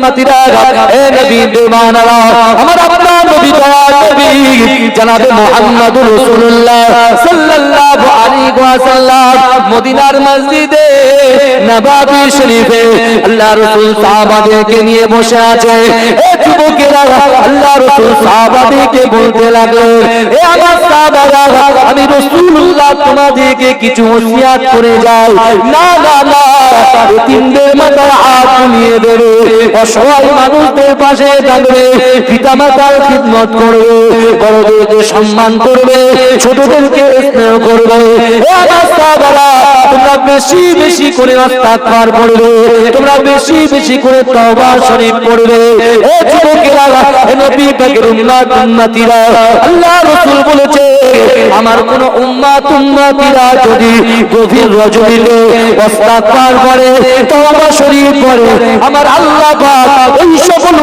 উম্মতিরা, এ নবী দেওয়ানারা, আমার আপনার নবী দয়াল নবী জনাবে মুহাম্মদুর রাসূলুল্লাহ সাল্লাল্লাহু আলাইহি ওয়াসাল্লাম মদিনার মসজিদে নববী শরীফে আল্লাহ রাসূল সাহাবাদেরকে নিয়ে বসে আছে। এ যুবকেরা আল্লাহ রাসূল সাহাবাদেরকে বলতে লাগলেন, এ আমার সাহাবারা, আমি রাসূলুল্লাহ তোমাদেরকে কিছু ওসিয়ত করে যাই। না না না, এতিমদের মাথায় হাত বুলিয়ে দেবে, অসহায় মানুষদের পাশে থাকবে, পিতামাতার খিদমত করবে, বড়দেরকে সম্মান করবে, ছোটদেরকে স্নেহ করবে। এ আমার সাহাবারা, তোমরা বেশি বেশি করে ইস্তিগফার পড়বে, তোমরা বেশি বেশি করে তওবা শরীফ পড়বে। এ যুবকেরা, এ নবী পাকের উম্মতিরা, আল্লাহ রাসূল বলেছে, আমার কোন উম্মতিরা যদি গভীর রজনীতে ইস্তিগফার করে, তওবা শরীফ পড়ে, আমার আল্লাহ পাক ওই সকল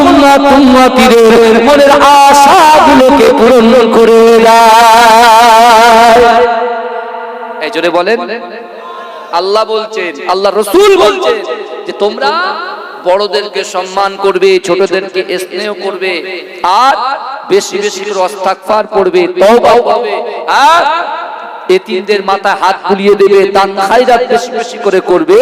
উম্মতিদের মনের আশাগুলোকে পূরণ করে দেয়। এই জোরে বলেন, আল্লাহ বলছেন, আল্লাহ রাসূল বলছেন যে তোমরা বড়দেরকে সম্মান করবে, ছোটদেরকে স্নেহ করবে, আর বেশি বেশি করে ইস্তিগফার পড়বে, তওবা করবে, আর এতিমদের মাথায় হাত বুলিয়ে দেবে, দান খায়রাত বেশি বেশি করে করবে।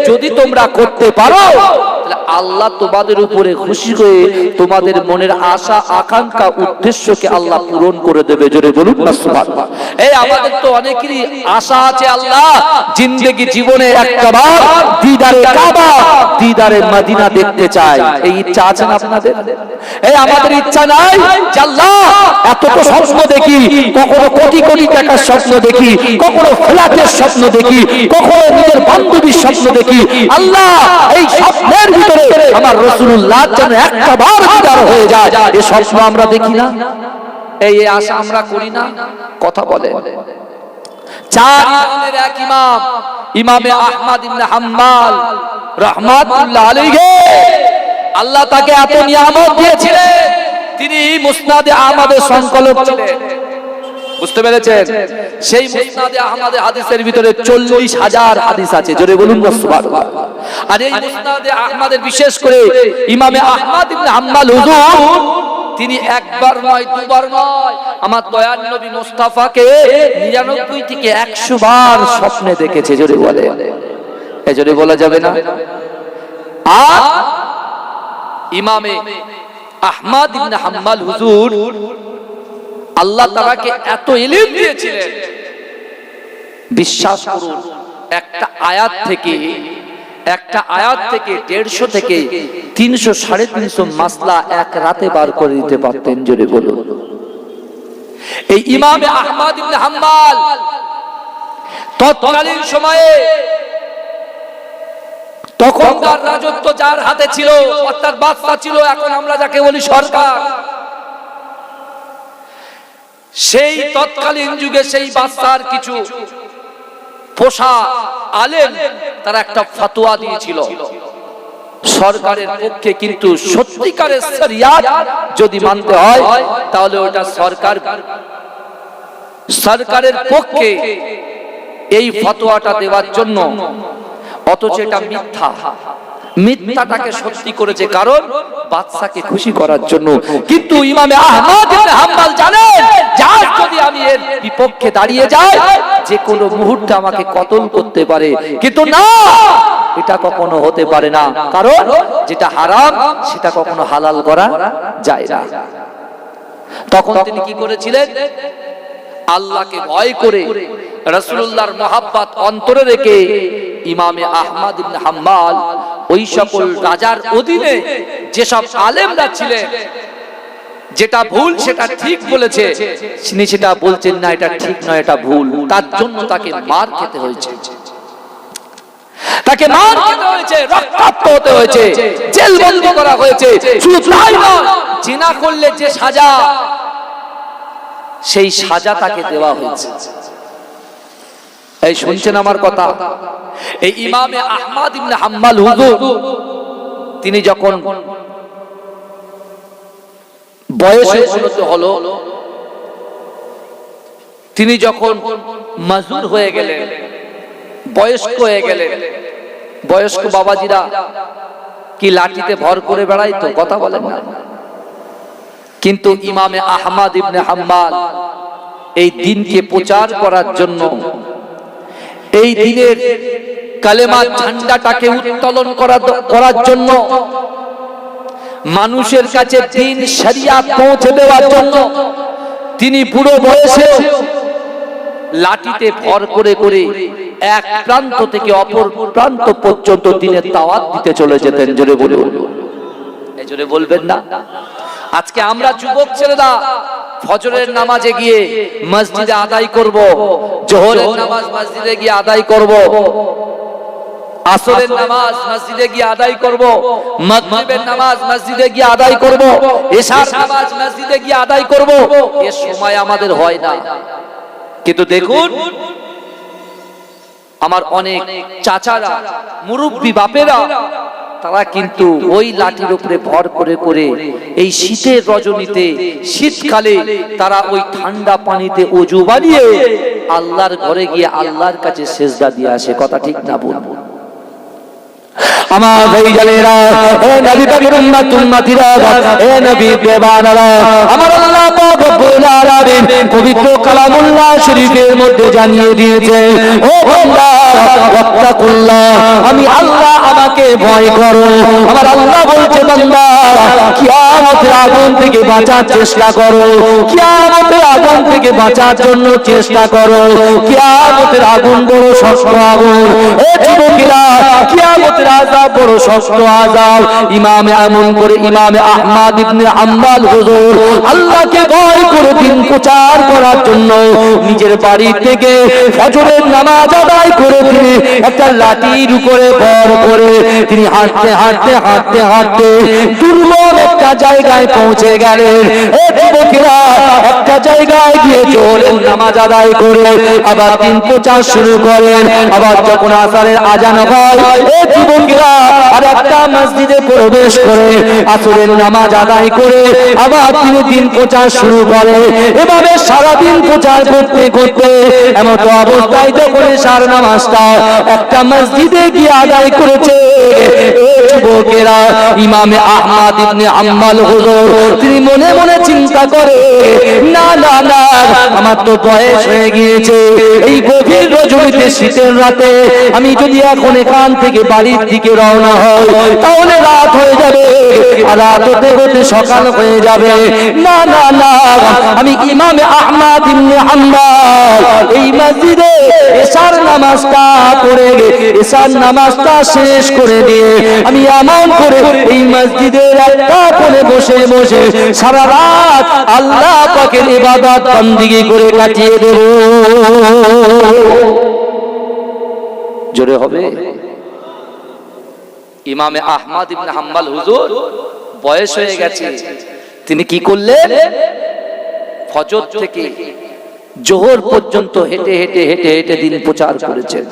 যদি তোমরা করতে পারো, তাহলে আল্লাহ তোমাদের উপরে খুশি হয়ে তোমাদের মনের আশা আকাঙ্ক্ষা উদ্দেশ্যকে আল্লাহ পূরণ করে দেবে। জোরে বলুন না সুবহানাল্লাহ। এই আমাদের তো অনেকেরই আশা আছে, আল্লাহ জিন্দেগি জীবনে একবার দিদারে কাবা, দিদারে মদিনা দেখতে চাই। এই ইচ্ছা আছে না আপনাদের? এই আমাদের ইচ্ছা নাই যে আল্লাহ এত তো স্বপ্ন দেখি, কখনো কোটি কোটি টাকার স্বপ্ন দেখি, কখনো ফ্ল্যাটের স্বপ্ন দেখি, কখনো নিজের বান্ধবীর স্বপ্ন দেখি, আল্লাহ এই স্বপ্নের ভিতরে আমার রাসূলুল্লাহ যেন একবার দিদার হয়ে যায়, এই স্বপ্ন আমরা দেখি না? এই আশা আমরা করি না? কথা বলে চার ইমামের এক ইমাম, ইমামে আহমদ ইবনে হাম্বল রাহমাতুল্লাহ আলাইহি, আল্লাহ তাকে এত নিয়ামত দিয়েছিলেন, তিনি মুসনাদে আহমদের সংকলক ছিলেন। বুঝতে পেরেছেন? সেই মুসনাদে আহমদের হাদিসের ভিতরে 40,000 হাদিস আছে। জোরে বলুন না সুবহানাল্লাহ। আর এই মুসনাদে আহমদের বিশেষ করে ইমামে আহমদ ইবনে হাম্বল হুজুর, তিনি একবার নয়, দুবার নয়, আমার দয়ার নবী মুস্তাফাকে 99 থেকে 100 বার স্বপ্নে দেখেছে। জোরে বলে, এই জোরে বলা যাবে না? আর ইমামে আহমদ ইবনে হাম্বল হুজুর, আল্লাহ তাআলাকে এত ইলম দিয়েছিলেন, বিশ্বাস করুন, একটা আয়াত থেকে 150 থেকে 300 350 মাসলা এক রাতে বার করে দিতে পারতেন। জোরে বলুন। এই ইমামে আহমদ ইবনে হাম্বল তৎকালীন সময়ে, তখনকার রাজত্ব যার হাতে ছিল, অর্থাৎ বাদশা ছিল, এখন আমরা যাকে বলি সরকার, সেই তৎকালীন যুগে সেই বাদশার কিছু পোষা আলেম তারা একটা ফতোয়া দিয়েছিল সরকারের পক্ষে, কিন্তু সত্যিকারের শরিয়াত যদি মানতে হয় তাহলে ওটা সরকারের পক্ষে এই ফতোয়াটা দেওয়ার জন্য, অথচ এটা মিথ্যাটাকে সত্যি করেছে, কারণ বাদশাকে খুশি করার জন্য। কিন্তু ইমামে আহমদ ইবনে হাম্বল জানেন, আজ যদি আমি এর বিপক্ষে দাঁড়িয়ে যাই, যে কোনো মুহূর্তে আমাকে কতল করতে পারে, কিন্তু না, এটা কখনো হতে পারে না, কারণ যেটা হারাম সেটা কখনো হালাল করা যায় না। তখন তিনি কি করেছিলেন? আল্লাহকে ভয় করে, রাসূলুল্লাহর মহব্বত অন্তরে রেখে ইমামে আহমদ ইবনে হাম্বল ওই সকল রাজার অধীনে যেসব আলেমরা ছিলেন, যেটা ভুল সেটা ঠিক বলেছে, তিনি সেটা বলছেন না এটা ঠিক নয়, এটা ভুল, তার জন্য তাকে মার খেতে হয়েছে, তাকে মার খেতে হয়েছে, রক্তাক্ত হতে হয়েছে, জেলবন্দি করা হয়েছে। শুধু তাই নয়, জিনা করলে যে সাজা, সেই সাজা তাকে দেওয়া হয়েছে। এই শুনছেন আমার কথা? এই ইমামে আহমদ ইবনে হাম্বল হুজুর, তিনি যখন বয়সে উন্নত হলো, তিনি যখন মাজুর হয়ে গেলেন, বয়স্ক হয়ে গেলেন, বয়স্ক বাবাজিরা কি লাঠিতে ভর করে বেড়াইতো? কথা বলেন না। কিন্তু ইমামে আহমদ ইবনে হাম্বল এই দ্বীনকে প্রচার করার জন্য, এই দ্বীনের কালেমার ঝান্ডাটাকে উত্তোলন করার জন্য, মানুষের কাছে দ্বীন শরিয়াত পৌঁছে দেওয়ার জন্য তিনি বুড়ো বয়সে লাঠিতে ভর করে করে এক প্রান্ত থেকে অপর প্রান্ত পর্যন্ত দ্বীনের দাওয়াত দিতে চলে যেতেন। জোরে বলুন, এই জোরে বলবেন না? আজকে আমরা যুবক ছেলেরা ফজরের নামাজে গিয়ে মসজিদে আদায় করব, জোহরের নামাজ মসজিদে গিয়ে আদায় করব, আসরের নামাজ মসজিদে গিয়ে আদায় করব, মাগরিবের নামাজ মসজিদে গিয়ে আদায় করব, এশার নামাজ মসজিদে গিয়ে আদায় করব। এ সময় আমাদের হয় না। কিন্তু দেখুন, আমার অনেক চাচারা, মুরব্বী বাপেরা, তারা কিন্তু ওই লাঠির উপরে ভর করে করে এই শীতের রজনীতে, শীতকালে তারা ওই ঠান্ডা পানিতে ওযু বানিয়ে আল্লাহর ঘরে গিয়ে আল্লাহর কাছে সিজদা দিয়ে আসে। কথা ঠিক না বলবো? আমার ভাইজানেরা, হে নবী পাকের উম্মত উম্মতিরা, হে নবী বেবানারা, আমার আল্লাহ পাক রব্বুল আলামিন পবিত্র কালামুল্লাহ শরীফের মধ্যে জানিয়ে দিয়েছে, ও বান্দা ওয়াত্তাকুল্লাহ, আমি আল্লাহ, আমাকে ভয় করো। আমার আল্লাহ বলছে, বান্দা কিয়ামতের আগুন থেকে বাঁচার চেষ্টা করো, কিয়ামতের আগুন থেকে বাঁচার জন্য চেষ্টা করো। কিয়ামতের আগুন বড় শক্ত আগুন। ও যুবকেরা, কিয়ামতের আযাব বড় শক্ত আযাব। ইমামে এমন করে ইমামে আহমদ ইবনে হাম্বল হুজুর আল্লাহকে ভয় করে দিন প্রচার করার জন্য নিজের বাড়ি থেকে ফজরের নামাজ আদায় করে তিনি একটা লাঠির উপরে ভর করে তিনি হাঁটতে হাঁটতে হাঁটতে হাঁটতে দুর্গম একটা জায়গায় পৌঁছে গেলেন। এই যুবকেরা, একটা জায়গায় গিয়ে জোহরের নামাজ আদায় করে আবার দিন প্রচার শুরু করেন। আবার যখন আসরের আজান হয়, এই যুবকেরা আর একটা মসজিদে প্রবেশ করে আসরের নামাজ আদায় করে আবার তিনি দিন প্রচার শুরু করে। এভাবে সারাদিন প্রচার করতে করতে এমন অবস্থায় যখন এশার নামাজটা একটা মসজিদে গিয়ে আদায় করেছে, যুবকেরা, ইমামে আহমদ ইবনে হাম্বল হুজুর তিনি মনে মনে চিন্তা করে, না না না, আমার তো বয়স হয়ে গিয়েছে, এই গভীর রজনীতে শীতের রাতে আমি যদি এখন এখান থেকে বাড়ির দিকে রওনা হই তাহলে রাত হয়ে যাবে, আর রাত হতে হতে সকাল হয়ে যাবে। না না না, আমি ইমামে আহমদ ইবনে হাম্বল এই মসজিদে এশার নামাজটা পড়ে এশার নামাজটা শেষ করে দিয়ে আমি এমন করে এই মসজিদের একটা কোণে বসে বসে সারা রাত আল্লাহ পাকের ইবাদত বন্দেগী করে কাটিয়ে দেব। জোরে হবে? ইমামে আহমদ ইবনে হাম্বল হুজুর বয়স হয়ে গেছে, তিনি কি করলেন? ফজর থেকে জোহর পর্যন্ত হেঁটে হেঁটে হেঁটে হেঁটে দিন প্রচার করেছেন।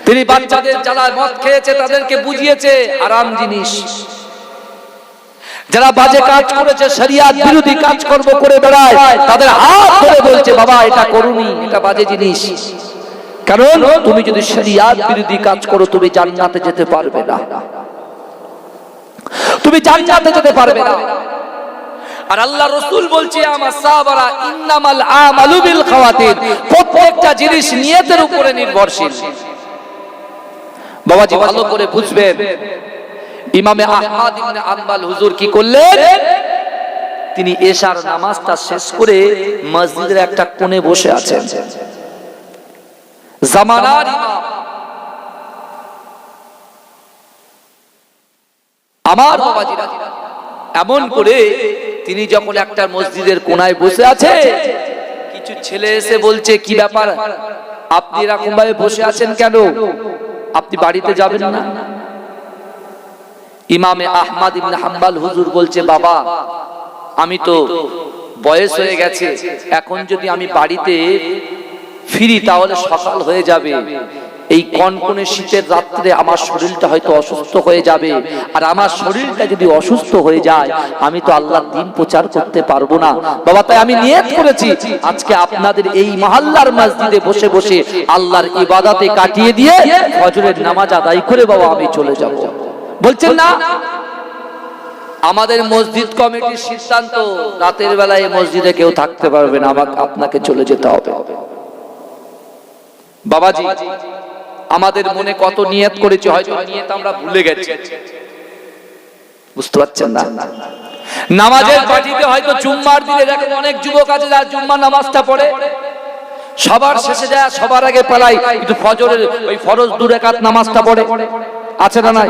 তিনি বাচ্চাদের যারা মদ খেয়েছে তাদেরকে বুঝিয়েছে হারাম জিনিস, যারা বাজে কাজ করেছে, শরিয়াত বিরোধী কাজ কর্ম করে বেড়ায়, তাদের হাত ধরে বলছে, বাবা এটা করুনি, এটা বাজে জিনিস। কারণ তুমি যদি শরিয়াত বিরোধী কাজ করো তুমি জান্নাতে যেতে পারবে না, তুমি জান্নাতে যেতে পারবে না। আর আল্লাহ রাসূল বলছে, আমার সাহাবারা ইন্নামাল আমালু বিল খাওয়াতির, প্রত্যেকটা জিনিস নিয়তের উপরে নির্ভরশীল। বাবাজি ভালো করে বুঝবেন, ইমামে আহমদ ইবনে হাম্বল হুজুর কি করলেন? তিনি এশার নামাজটা শেষ করে মসজিদের একটা কোণে বসে আছেন। জামানার ইমাম, আমার বাবাজিরা, এমন করে তিনি যখন একটা মসজিদের কোণায় বসে আছে, কিছু ছেলে এসে বলছে, কি ব্যাপার আপনি এরকম ভাবে বসে আছেন কেন? আপনি বাড়িতে যাবেন না? ইমামে আহমদ ইবনে হাম্বল হুজুর বলছে, বাবা আমি তো বয়স হয়ে গেছে, এখন যদি আমি বাড়িতে ফিরি তাহলে সকাল হয়ে যাবে, এই কনকনে শীতের রাত্রে আমার শরীরটা হয়তো অসুস্থ হয়ে যাবে, আর আমার শরীরটা যদি অসুস্থ হয়ে যায় আমি তো আল্লাহর দ্বীন প্রচার করতে পারবো না। বাবা তাই আমি নিয়ত করেছি আজকে আপনাদের এই মহল্লার মসজিদে বসে বসে আল্লাহর ইবাদতে কাটিয়ে দিয়ে ফজরের নামাজ আদায় করে বাবা আমি চলে যাব। বলছেন না, আমাদের মসজিদ কমিটির সিদ্ধান্ত রাতের বেলায় মসজিদে কেউ থাকতে পারবে না, আপনাকে চলে যেতে হবে। বাবাজি, আমাদের মনে কত নিয়ত করেছি, হয়তো নিয়ত আমরা ভুলে গেছি, বুঝতে পারছেন না। নামাজের পার্টিতে হয়তো জুম্মার দিনে দেখেন অনেক যুবক আছে যারা জুম্মার নামাজটা পড়ে সবার শেষে যায়, সবার আগে পালায়, কিন্তু ফজরের ওই ফরজ 2 রাকাত নামাজটা পড়ে, আছে না নাই?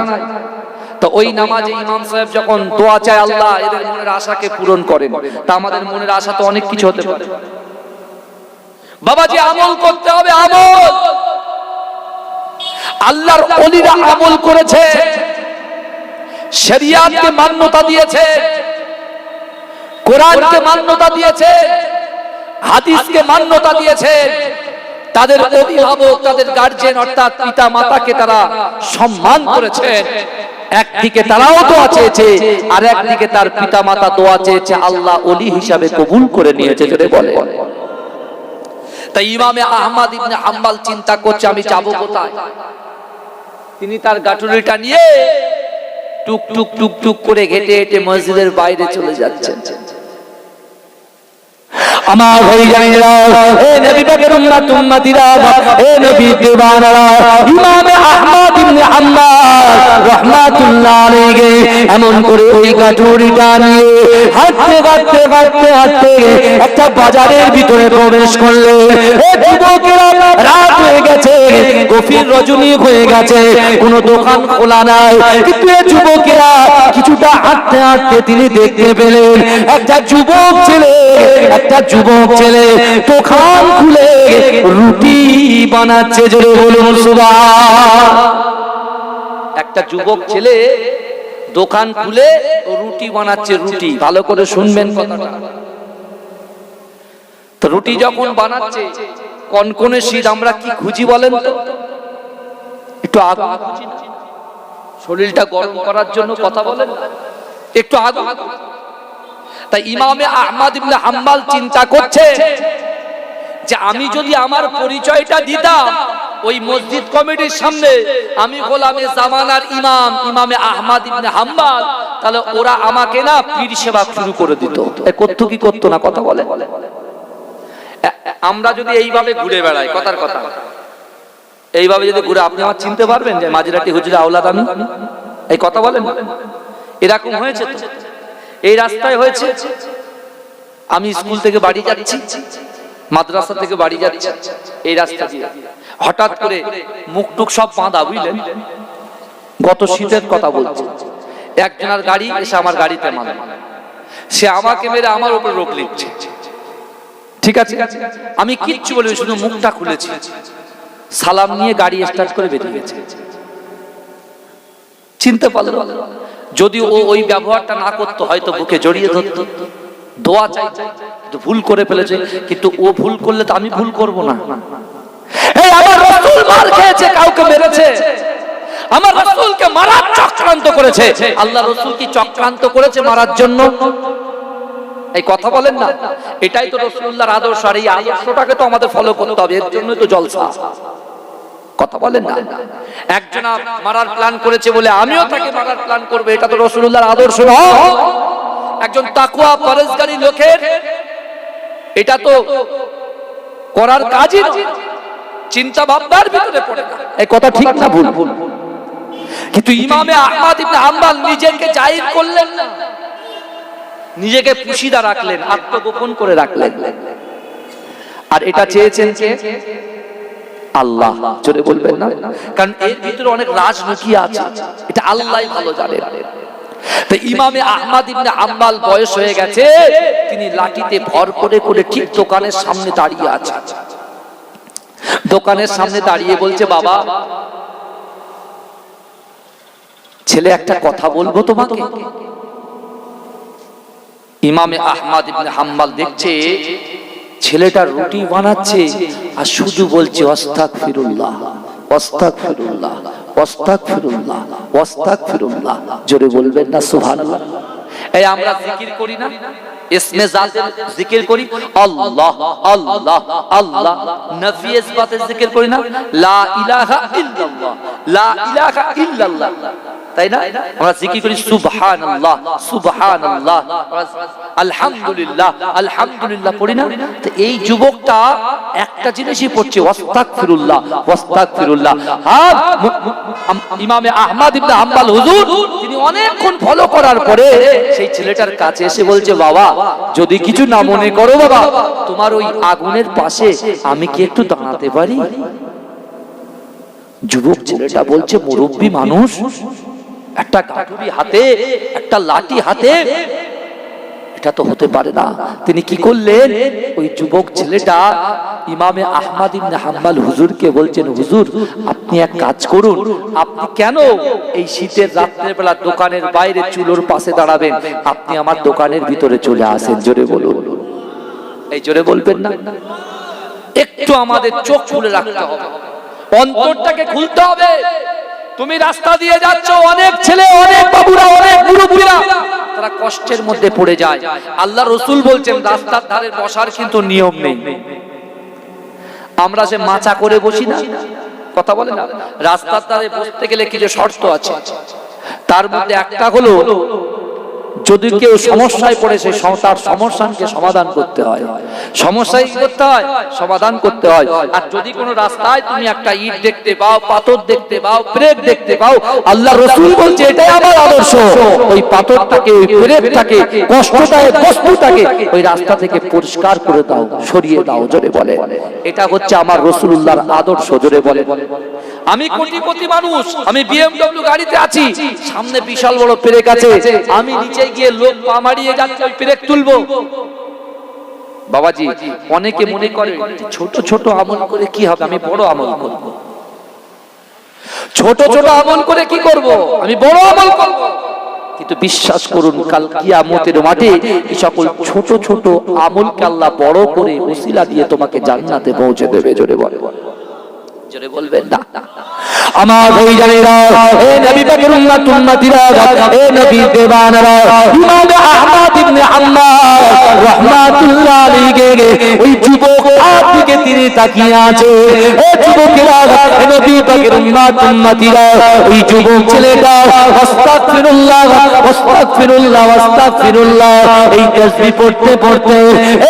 তো ওই নামাজে ইমাম সাহেব যখন দোয়া চায় আল্লাহ এদের মনের আশাকে পূরণ করেন, তা আমাদের মনের আশা তো অনেক কিছু হতে পারে। বাবাজি, আমল করতে হবে, আমল। আল্লাহর ওলিরা আমল করেছে, শরিয়াতকে মান্যতা দিয়েছে, কোরআনকে মান্যতা দিয়েছে, হাদিসকে মান্যতা দিয়েছে। তাদের অভিভাবক, তাদের গার্জিয়ান অর্থাৎ পিতা মাতাকে তারা সম্মান করেছেন। একদিকে তারাও দোয়া চেয়েছে, আর একদিকে তার পিতা মাতা দোয়া চেয়েছে, আল্লাহ ওলি হিসাবে কবুল করে নিয়েছে। যদি বলে তাই ইমামে আহমদ ইবনে হাম্বল চিন্তা করছে আমি যাব কোথায়। তিনি তার গাটুরিটা নিয়ে টুক টুক টুক টুক করে হেঁটে হেঁটে মসজিদের বাইরে চলে যাচ্ছেন। আমার ভাইজানেরা, হে নবী পাকের উম্মত উম্মতিরা, হে নবী দিওয়ানারা, ইমামে আহমদ ইবনে হাম্বল রাহমাতুল্লাহ আলাইহি এমন করে ওই গাটুরিটা নিয়ে হাঁটতে হাঁটতে হাঁটতে হাঁটতে একটা বাজারের ভিতরে প্রবেশ করলেন। হে যুবকেরা, রাত হয়ে গেছে, গভীর রজনী হয়ে গেছে, কোনো দোকান খোলা নাই, কিন্তু এই যুবকেরা কিছুটা হাঁটতে হাঁটতে তিনি দেখতে পেলেন একটা যুবক ছেলে দোকান খুলে রুটি বানাচ্ছে। জোরে বলুন সুবহান। একটা যুবক ছেলে দোকান খুলে রুটি বানাচ্ছে, রুটি। ভালো করে শুনবেন কথাটা। তো রুটি যখন বানাচ্ছে, কনকনে শীত, আমরা কি খুঁজি বলেন তো? একটু আগুন খুঁজি না, শরীরটা গরম করার জন্য, কথা বলেন, একটু আগুন। তাই ইমামে আহমদ ইবনে হাম্বল চিন্তা করছে যে আমি যদি আমার পরিচয়টা দিতাম ওই মসজিদ কমিটির সামনে, আমি গোলামে জামানার ইমাম ইমামে আহমদ ইবনে হাম্বল, তাহলে ওরা আমাকে না পীর সেবা শুরু করে দিত। করতো কি করতো না, কথা বলে। আমরা যদি এইভাবে ঘুরে বেড়াই, কথার কথা, এইভাবে যদি ঘুরে, আপনি আমার চিনতে পারবেন যে মাজিরাটি হুজুরে আওলাদ আমি? এই কথা বলেন, এরকম হয়েছে তো? এই রাস্তায় হয়েছে, আমি স্কুল থেকে বাড়ি যাচ্ছি, মাদ্রাসা থেকে বাড়ি যাচ্ছি, এই রাস্তা দিয়ে হঠাৎ করে মুখ টুক সব বাঁধা, বুঝলেন? গত শীতের কথা বলছি, একজনের গাড়ি এসে আমার গাড়িতে মারল, সে আমাকে মেরে আমার উপর রোগ লিখছে। ঠিক আছে, আমি কিচ্ছু বলি, শুধু মুখটা খুলেছি, সালাম নিয়ে গাড়ি স্টার্ট করে বেরিয়ে গেছে। চিনতে পারলো? যদি ও ওই ব্যবহারটা না করতো, হয়তো বুকে জড়িয়ে ধরতো, দোয়া চাই, ভুল করে ফেলেছে, কিন্তু ও ভুল করলে তো আমি ভুল করব না। এই আমার রাসূল মার খেয়েছে, কাউকে মেরেছে, আমার রাসূলকে মারার চক্রান্ত করেছে। আল্লাহ রাসূল কি চক্রান্ত করেছে মারার জন্য? এই কথা বলেন না, এটাই তো রাসূলুল্লাহর আদর্শ, আর এই আদর্শটাকে তো আমাদের ফলো করতে হবে, এর জন্যই তো জলসা। কথা বলেন না, একজনা মারার প্ল্যান করেছে বলে আমিও তাকে মারার প্ল্যান করব, এটা তো রাসূলুল্লাহর আদর্শ নয়। একজন তাকওয়া পরহেজগারী লোকের এটা তো করার কাজই নয়, চিন্তা ভাবনার ভিতরে পড়ে না। এই কথা ঠিক না ভুল? কিন্তু ইমামে আহমদ ইবনে হাম্বল নিজেকে জাহির করলেন না, নিজেকে পুশিদা রাখলেন, আত্মগোপন করে রাখলেন। আর এটা চেয়েছেন কে? আল্লাহ। জোরে বলবেন না, কারণ এর ভিতরে অনেক রাজ লুকিয়ে আছে, এটা আল্লাহই ভালো জানেন। তাই ইমামে আহমদ ইবনে হাম্বল বয়স হয়ে গেছে, তিনি লাঠিতে ভর করে করে ঠিক দোকানের সামনে দাঁড়িয়ে আছে। দোকানের সামনে দাঁড়িয়ে বলছে, বাবা ছেলে একটা কথা বলবো তোমাকে। ইমামে আহমদ ইবনে হাম্বল দেখছে ছেলেটা রুটি বানাচ্ছে আর শুধু বলছে আস্তাগফিরুল্লাহ, আস্তাগফিরুল্লাহ, আস্তাগফিরুল্লাহ, আস্তাগফিরুল্লাহ। জোরে বলবেন না সুবহানাল্লাহ? এই আমরা জিকির করি না, ইসমে জাতের জিকির করি, আল্লাহ আল্লাহ আল্লাহ, নফি ইসবাতের জিকির করি না, লা ইলাহা ইল্লাল্লাহ, লা ইলাহা ইল্লাল্লাহ। তাই না? আমরা জিকির করি সুবহানাল্লাহ সুবহানাল্লাহ, আলহামদুলিল্লাহ আলহামদুলিল্লাহ পড়ি না? তো এই যুবকটা একটা জিনিসই পড়ছে, ওয়াস্তাগফিরুল্লাহ ওয়াস্তাগফিরুল্লাহ। ইমামে আহমদ ইবনে হাম্বল হুজুর তিনি অনেকক্ষণ ফলো করার পরে সেই ছেলেটার কাছে এসে বলছে, বাবা যদি কিছু না মনে করো বাবা, তোমার ওই আগুনের পাশে আমি কি একটু দাঁড়াতে পারি? যুবক ছেলেটা বলছে, মুরব্বী মানুষ, একটা কাঠুরি হাতে একটা লাঠি হাতে, এটা তো হতে পারে না। তিনি কি করলেন, ওই যুবক ছেলেটা ইমামে আহমদ ইবনে হাম্বল হুজুরকে বলছেন, হুজুর আপনি এক কাজ করুন, আপনি কেন এই শীতের রাত্রের বেলা দোকানের বাইরে চুলোর পাশে দাঁড়াবেন? আপনি আমার দোকানের ভিতরে চলে আসেন। জোরে বলুন, এই জোরে বলবেন না? একটু আমাদের চোখ খুলে রাখতে হবে, অন্তরটাকে খুলতে হবে। তুমি রাস্তা দিয়ে যাচ্ছ, অনেক ছেলে অনেক বাবুরা অনেক মুরব্বীরা তারা কষ্টের মধ্যে পড়ে যায়। আল্লাহ রাসূল বলছেন রাস্তার ধারে বসার কিন্তু নিয়ম নেই। আমরা যে মাচা করে বসি না, কথা বলে না, রাস্তার ধারে বসতে গেলে কিছু শর্ত আছে। তার মধ্যে একটা হলো, যদি কেউ সমস্যায় পড়ে সে তার সমস্যাকে সমাধান করতে হয়, সমস্যায় করতে হয় সমাধান করতে হয়। আর যদি কোনো রাস্তায় তুমি একটা ইট দেখতে পাও, পাথর দেখতে পাও, ব্রেক দেখতে পাও, আল্লাহ রাসূল বলছে এটাই আমার আদর্শ, ওই পাথরটাকে ওই ব্রেকটাকে কষ্টদায়ক বস্তুটাকে ওই রাস্তা থেকে পরিষ্কার করে দাও, সরিয়ে দাও। জোরে বলে, এটা হচ্ছে আমার রাসূলুল্লাহর আদর্শ। জোরে বলে, আমি কোটিপতি মানুষ, আমি BMW গাড়িতে আছি, সামনে বিশাল বড় ব্রেক আছে, আমি নিচে গিয়ে লোক পা মারিয়ে যাচ্ছে, ওই ব্রেক তুলবো? বাবাজি অনেকে মনে করে ছোট ছোট আমল করে কি হবে, আমি বড় আমল করব। ছোট ছোট আমল করে কি করব, আমি বড় আমল করব। কিন্তু বিশ্বাস করুন, কাল কিয়ামতের মাঠে এই সকল ছোট ছোট আমলকে আল্লাহ বড় করে ওসিলা দিয়ে তোমাকে জান্নাতে পৌঁছে দেবে। জোরে বলে, জোরে বলবেন না? আমার ভাইজানেরা, এ নবী পাকের উম্মত উম্মতিরা, এ নবী দেওয়ানরা, ইমাম আহমদ ইবনে হাম্বল রাহমাতুল্লাহ আলাইহি ওই যুবক দিকে তিনি তাকিয়ে আছে। এ যুবকেরা, এ নবী পাকের উম্মত উম্মতিরা, ওই যুবক ছেলেটা আস্তাগফিরুল্লাহ আস্তাগফিরুল্লাহ আস্তাগফিরুল্লাহ এই তাসবিহ পড়তে পড়তে,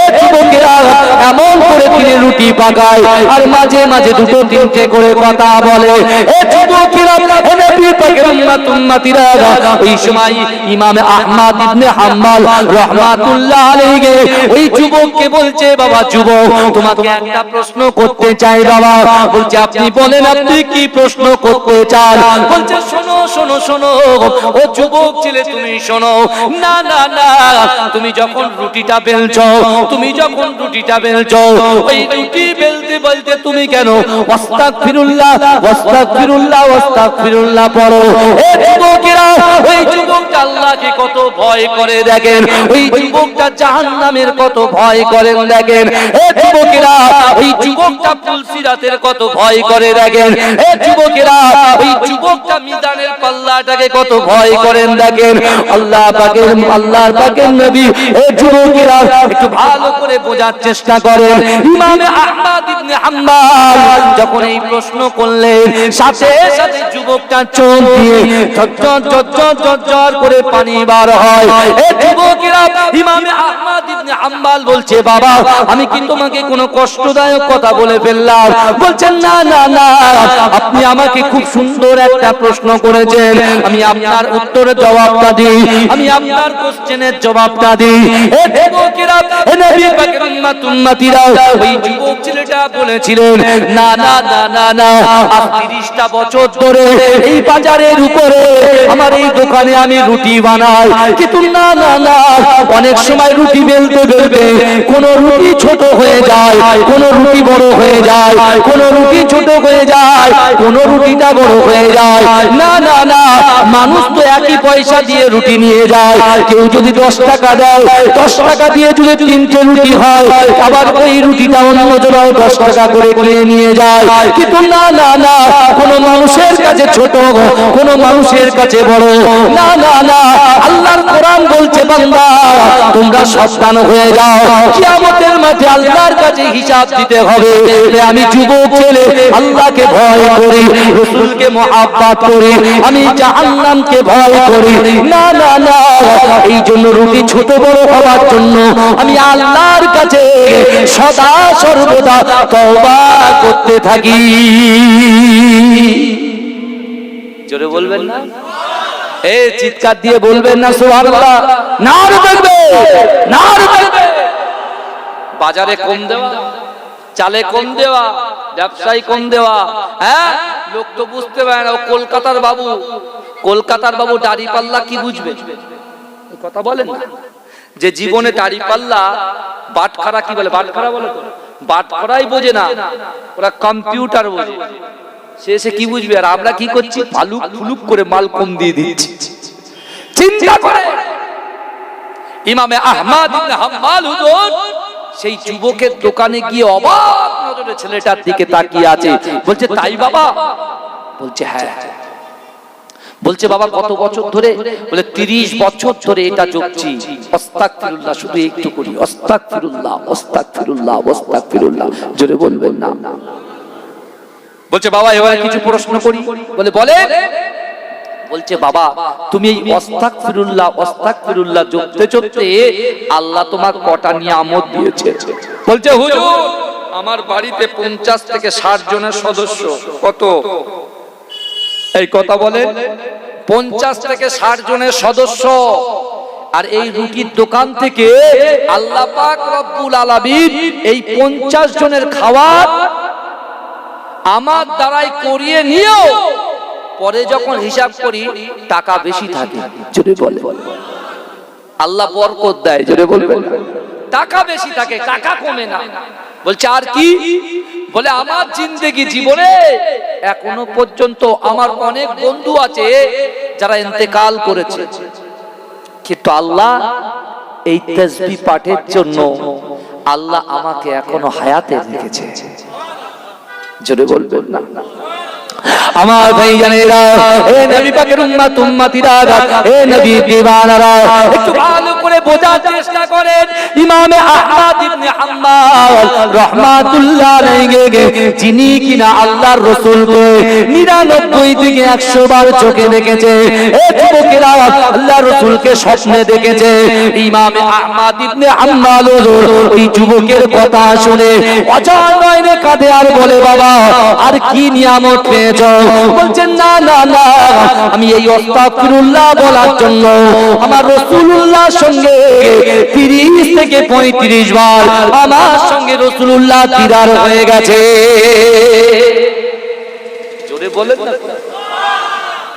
এ যুবকেরা এমন করে তিনি রুটি পাকায় আর মাঝে মাঝে দুটো তিনটে করে কথা বলে। এ যুবকেরা, এ নবী পাকের উম্মত উম্মতিরা, ওই সময় ইমাম আহমদ ইবনে হাম্বল রাহমাতুল্লাহ আলাইহি ওই যুবককে বলছে, বাবা যুবক তোমাকে একটা প্রশ্ন করতে চাই বাবা। বলছে আপনি বলেন, আপনি কি প্রশ্ন করতে চান? বলছে শোনো শোনো শোনো, ও যুবক ছেলে তুমি শোনো, না না না, তুমি যখন রুটিটা বেলছো, তুমি যখন রুটিটা বেলছো, ওই রুটি বেলতে বলতে তুমি কেন আস্তাগফিরুল্লাহ আস্তাগফিরুল্লাহ আস্তাগফিরুল্লাহ পড়ো? এ যুবকেরা, ওই যুবকটা আল্লাহকে কত ভয় করে দেখেন, ওই যুবকটা জাহান্নামের কত ভয় করেন দেখেন। এ যুবকেরা, ওই যুবকটা পুলসিরাতের কত ভয় করে দেখেন। এ যুবকেরা, ওই যুবকটা মিজানের পাল্লাটাকে কত ভয় করেন দেখেন। আল্লাহর পাকের নবী, এ যুবকেরা একটু ভালো করে বোঝার চেষ্টা করেন। ইমাম আহমদ ইবনে হাম্বল যখন এই প্রশ্ন করলেন, সাথে সাথে যুবকটা চোখ দিয়ে ঝরঝর ঝরঝর ঝরঝর করে পানি বার হয়। এ যুবকেরা, ইমাম আহমদ ইবনে হাম্বল বলছে, বাবা আমি কি তোমাকে কোনো কষ্টদায়ক কথা বলে ফেললাম? বলছেন না না না, আপনি আমাকে খুব সুন্দর একটা প্রশ্ন করেছেন, আমি আপনার উত্তরের জবাবটা দিই, আমি আপনার কোশ্চেনের জবাবটা দিই। এ যুবকেরা, এ নবী পাকের উম্মত উম্মতিরা, ওই যুবক ছেলেটা বলেছিলেন, না না না না না, 30টা বছর ধরে এই বাজারের উপরে আমার এই দোকানে আমি রুটি বানাই, কিন্তু না না না, অনেক সময় রুটি বেলতে বেলতে কোন রুটি ছোট হয়ে যায়, কোন রুটি বড় হয়ে যায়, কোন রুটি ছোট হয়ে যায়, কোন রুটিটা বড় হয়ে যায়। না না না, মানুষ তো একই পয়সা দিয়ে রুটি নিয়ে যায়, কেউ যদি 10 টাকা দেয়, 10 টাকা দিয়ে যদি 3টে রুটি হয়, আবার ওই রুটিটা অন্য জনায় 10 টাকা করে কিনে নিয়ে যায়। কিন্তু না না না, কোন মানুষের কাছে ছোট, কোন মানুষের কাছে বড়, না না না। আল্লাহর কোরআন কোরআন বলছে বান্দা তোমরা সাবধান হয়ে যাও, কিয়ামতের মাঠে আল্লাহর কাছে হিসাব দিতে হবে। আমি যুবক ছেলে আল্লাহকে ভয় করি, রাসূলকে মহব্বত করি, আমি জাহান্নামকে ভয় করি না না না। এই জন্য রুটি ছোট বড় হওয়ার জন্য আমি আল্লাহর কাছে সদা সর্বদা তওবা করতে থাকি। জোরে বলবেন না? এই চিৎকার দিয়ে বলবেন না সুবহানাল্লাহ? নারে তাকবীর, নারে তাকবীর। বাজারে কম দেওয়া, চালে কম দেওয়া, ব্যবসায় কম দেওয়া, হ্যাঁ লোক তো বুঝতে পারে না। কলকাতার বাবু, কলকাতার বাবু দাড়ি পাল্লা কি বুঝবে? কথা বলেন না যে জীবনে দাড়ি পাল্লা বাটখারা কি বলে? বাটখারা বলে তো, বাটখারাই বোঝে না, ওরা কম্পিউটার বোঝে। সে কি বুঝবে? আর আমরা কি করছি? ফালুক ফুলুক করে মাল কম দিয়ে দিচ্ছি। চিন্তা করে ইমামে আহমদ ইবনে হাম্বল হুজুর সেই যুবকের দোকানে গিয়ে অবাক নজরে ছেলেটার দিকে তাকিয়ে আছে। বলছে তাই বাবা? বলছে হ্যাঁ। বলছে বাবা কত বছর ধরে? বলে 30 বছর ধরে এটা জপছি, আস্তাগফিরুল্লাহ, শুধু একটু করি, আস্তাগফিরুল্লাহ আস্তাগফিরুল্লাহ আস্তাগফিরুল্লাহ। জোরে বলবেন না? বলছে বাবা এবারে কিছু প্রশ্ন করি। বলে বলে। বলছে বাবা তুমি এই আস্তাগফিরুল্লাহ আস্তাগফিরুল্লাহ জপতে জপতে আল্লাহ তোমার কটা নিয়ামত দিয়েছে? বলছে হুজুর আমার বাড়িতে 50 থেকে 60 জনের সদস্য। কত? এই কথা বলে 50 থেকে 60 জনের সদস্য। আর এই রুটির দোকান থেকে আল্লাহ পাক রব্বুল আলামিন এই 50 জনের খাবার আমার দ্বারাই করিয়ে নিও, পরে যখন হিসাব করি টাকা বেশি থাকে। জোরে বলে আল্লাহ বরকত দেয়। জোরে বলবেন টাকা বেশি থাকে, টাকা কমে না। বলছে আর কি? বলে আমার জিন্দেগি জীবনে এখনো পর্যন্ত আমার অনেক বন্ধু আছে যারা ইন্তেকাল করেছে, কিন্তু আল্লাহ এই তাসবিহ পাঠের জন্য আল্লাহ আমাকে এখনো হায়াতে রেখেছে। জোরে বলবেন না? আমার ভাইজানেরা, হে নবী পাকের উম্মত উম্মতিরা, হে নবী দিওয়ানারা, একটু ভালো করে বোঝার চেষ্টা করেন। ইমামে আহমদ ইবনে হাম্বল রাহমাতুল্লাহ আলাইহি যিনি কিনা আল্লাহর রাসূলকে 99 থেকে 100 বার চোখে দেখেছে, এই যুবকেরা আল্লাহর রাসূলকে স্বপ্নে দেখেছে। ইমামে আহমদ ইবনে হাম্বল ওই যুবকের কথা শুনে অজান নয়নে কাঁদে আর বলে বাবা আর কি নিয়ামত পেয়েছ? বলছেন না না না, আমি এই আস্তাগফিরুল্লাহ বলার জন্য আমার রাসূলুল্লাহর সঙ্গে 30 থেকে 35 বার আমার সঙ্গে রাসূলুল্লাহ দিদার হয়ে গেছে। জোরে বলেন না?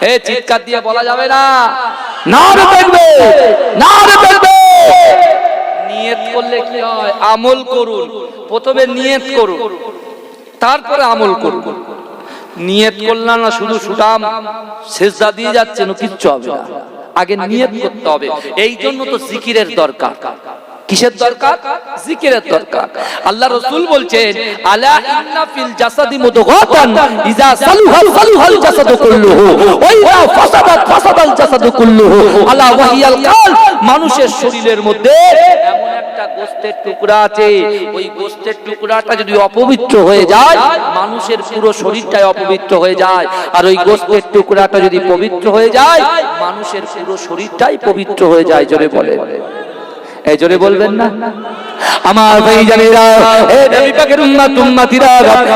এই চিৎকার দিয়ে বলা যাবে না? নারে তাকবীর, নারে তাকবীর। নিয়ত করলে কি হয়? আমল করুন, প্রথমে নিয়ত করুন, তারপরে আমল করুন। নিয়ত করলাম না শুধু সুদাম সেজদা দিয়ে যাচ্ছেন, কিচ্ছু হবে না। আগে নিয়ত করতে হবে। এই জন্য তো জিকিরের দরকার। কিসের দরকার? জিকিরের দরকার। আল্লাহ রাসূল বলছেন আলা ইন্না ফিল জাসাদি মুদগাতান ইজা সালুহা সালুহাল জাসাদু কুল্লুহু ওয়া ইজা ফাসাদাত ফাসাদাল জাসাদু কুল্লুহু আলা ওয়াহিয়াল কাল। মানুষের শরীরের মধ্যে এমন একটা গোশতের টুকরা আছে, ওই গোশতের টুকরাটা যদি অপবিত্র হয়ে যায় মানুষের পুরো শরীরটাই অপবিত্র হয়ে যায়, আর ওই গোশতের টুকরাটা যদি পবিত্র হয়ে যায় মানুষের পুরো শরীরটাই পবিত্র হয়ে যায়। জোরে বলে এই জোরে বলবেন না? আমার ভাইজানেরা, হে নবী পাকের উম্মত উম্মতিরা,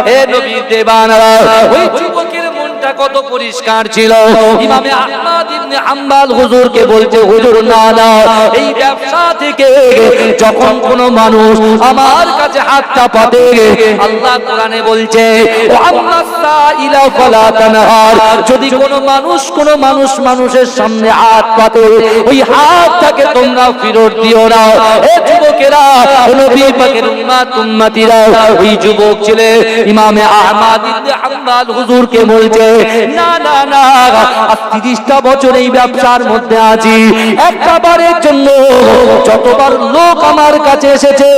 হে নবী দেবানারা, ওই যুবকের মনটা কত পরিষ্কার ছিল। ইমামে আহমদ ইবনে হাম্বল হুজুরকে বলছে হুজুর না না, এই ব্যবসা থেকে যখন কোন মানুষ আমার কাছে হাতটা পাতে আল্লাহ কোরআনে বলছে ওয়াম্মাস সাইলা ফালা তানহার, যদি কোন মানুষ মানুষের সামনে হাত পাতে ওই হাতটাকে তোমরা ফেরত দিও না। এ যুবকেরা, নবী পাকের উম্মত উম্মতিরা, ওই যুবক ছেলে ইমামে আহমদ ইবনে হাম্বল হুজুরকে বলছে না না না, 30টা বছর এই ব্যবসার মধ্যে আছি, একটা বারের জন্য যতবার লোক আমার কাছে এসেছে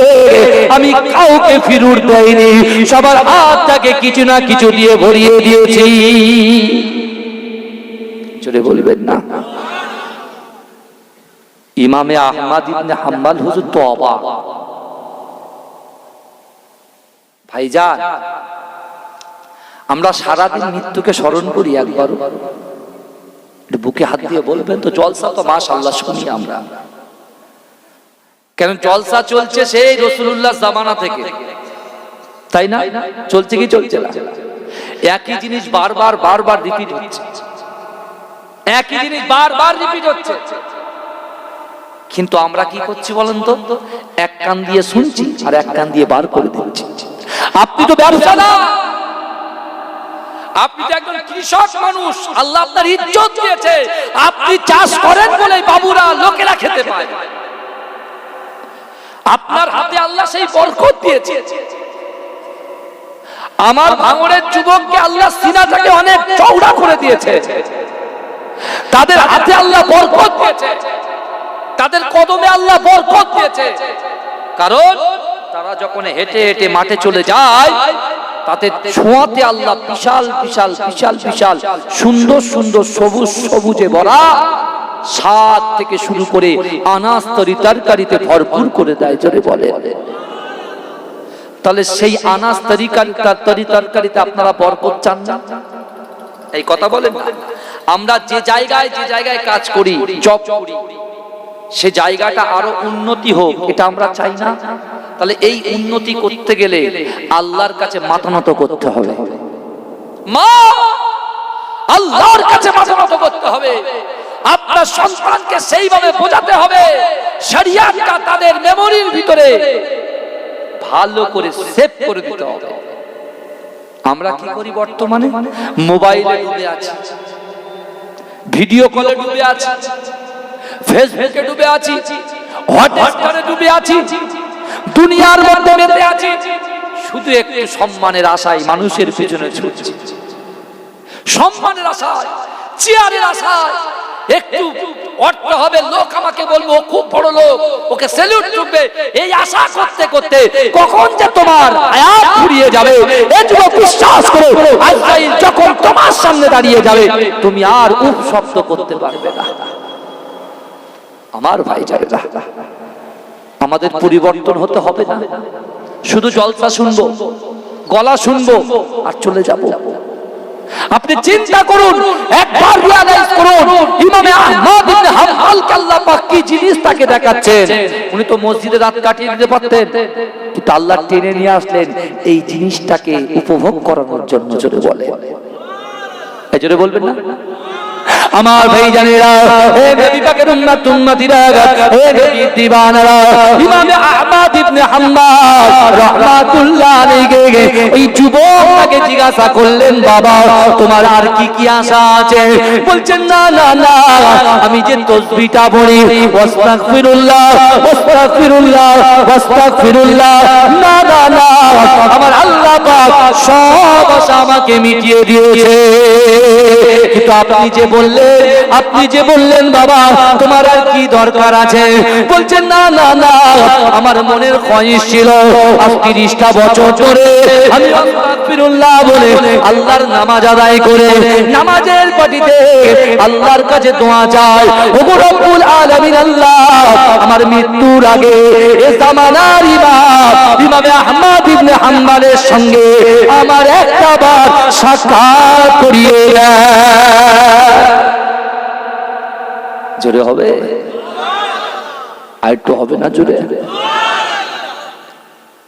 আমি কাউকে ফিরুর দেইনি, সবার হাতটাকে কিছু না কিছু দিয়ে ভরিয়ে দিয়েছি। জোরে বলবেন না? ইমামে আহমদ ইবনে হাম্বল হুজুর তো অবাক। ভাইজান, আমরা সারাদিন মৃত্যুকে স্মরণ করি একবার? বুকে হাত দিয়ে বলবেন তো। জলসা তো মাশাআল্লাহ শুনি আমরা, কেন জলসা চলছে সেই রাসূলুল্লাহ জামানা থেকে, তাই না? চলছে কি চলছে না? একই জিনিস বারবার বারবার রিপিট হচ্ছে, একই জিনিস বারবার রিপিট হচ্ছে, কিন্তু আমরা কি করছি বলেন তো? এক কান দিয়ে শুনছি আর এক কান দিয়ে বার করে দিচ্ছি। আপনি তো ব্যবসাদার, আপনি তো একজন কৃষক মানুষ, আল্লাহ আপনার ইজ্জত দিয়েছে, আপনি চাষ করেন বলেই বাবুরা লোকেরা খেতে পায়। আপনার হাতে আল্লাহ সেই বরকত দিয়েছে। আমার ভাঙড়ের যুবককে আল্লাহ সিনাটাকে অনেক চওড়া করে দিয়েছে, তাদের হাতে আল্লাহ বরকত দিয়েছে, তাদের কদমে আল্লাহ বরকত দিয়েছে। কারণ তারা যখন হেঁটে হেঁটে মাঠে চলে যায়, তাদের ছোঁয়াতে আল্লাহ বিশাল বিশাল বিশাল বিশাল সুন্দর সুন্দর সবুজ সবুজে ভরা স্বাদ থেকে শুরু করে আনাজ তরকারিতে ভরপুর করে দেয়। জোরে বলে। তাহলে সেই আনাজ তরকারিতে আপনারা বরকত চান না? এই কথা বলেন। আমরা যে জায়গায় কাজ করি, জব করি, সে জায়গাটা আরো উন্নতি হোক, এটা আমরা চাই না? তাহলে এই উন্নতি করতে গেলে আল্লাহর কাছে মাথা নত করতে হবে। মা, আল্লাহর কাছে মাথা নত করতে হবে। আপনার সন্তানকে সেইভাবে বোঝাতে হবে, শরিয়াতটা তাদের মেমোরির ভিতরে ভালো করে সেভ করে দিতে হবে। আমরা কি করি বর্তমানে? মোবাইলে ডুবে আছি, ভিডিও কলে ডুবে আছি, ফেসবুকে ডুবে আছি, হটস্টারে ডুবে আছি, দুনিয়ার মধ্যে মেতে আছি, শুধু একটু সম্মানের আশায় মানুষের পিছনে ছুটছি। সম্মানের আশায়, চেয়ারের আশায়, একটু অর্থ হবে, লোক আমাকে বলবো ও খুব বড় লোক, ওকে স্যালুট করবে, এই আশা করতে করতে কখন যে তোমার আয়াত ফুরিয়ে যাবে, এটুকু বিশ্বাস করো, আজরাইল যখন তোমার সামনে দাঁড়িয়ে যাবে, তুমি আর উফ শব্দ করতে পারবে না। আমার ভাই যাবে না, আমাদের পরিবর্তন হতে হবে না। শুধু জলসা শুনবো, গলা শুনবো আর চলে যাব? আপনি চিন্তা করুন, একবার রিয়ালাইজ করুন, ইমামে আহমদ ইবনে হাম্বল কে আল্লাহ পাক কি জিনিস তাকে দেখাচ্ছেন। উনি তো মসজিদে রাত কাটিয়ে দিতে পারতেন, কিন্তু আল্লাহ টেনে নিয়ে আসলেন এই জিনিসটাকে উপভোগ করানোর জন্য। জোরে বলে, এই জোরে বলবেন না? আমার ভাই জানেরা, হে নবী পাকের উম্মত উম্মতিরা, হে নবী দিওয়ানারা, ইমামে আহমদ ইবনে হাম্বল রাহমাতুল্লাহ আলাইহি এই যুবকটাকে জিজ্ঞাসা করলেন, বাবা তোমার আর কি কি আশা আছে? বলছেন না না না, আমি যে তাসবিহটা পড়ি, আস্তাগফিরুল্লাহ আস্তাগফিরুল্লাহ আস্তাগফিরুল্লাহ, না না না, আমার আল্লাহ পাক সব আশা আমাকে মিটিয়ে দিয়েছে। কিন্তু আপনি যে বললেন বাবা তোমার আর কি দরকার আছে? বলছেন না না না, আমার মনের খয়েশ ছিল 30টা বছর ধরে আমি আস্তাগফিরুল্লাহ বলে আল্লাহর নামাজ আদায় করে নামাজের পাটিতে আল্লাহর কাছে দোয়া চাই, ওগো রব্বুল আলামিন আল্লাহ, আমার মৃত্যুর আগে এই জামানার ইমামে আহমদ ইবনে হাম্বলের সঙ্গে আমার একটা বার সাক্ষাৎ করিয়ে জোরে হবে, আর একটু হবে না জোরে?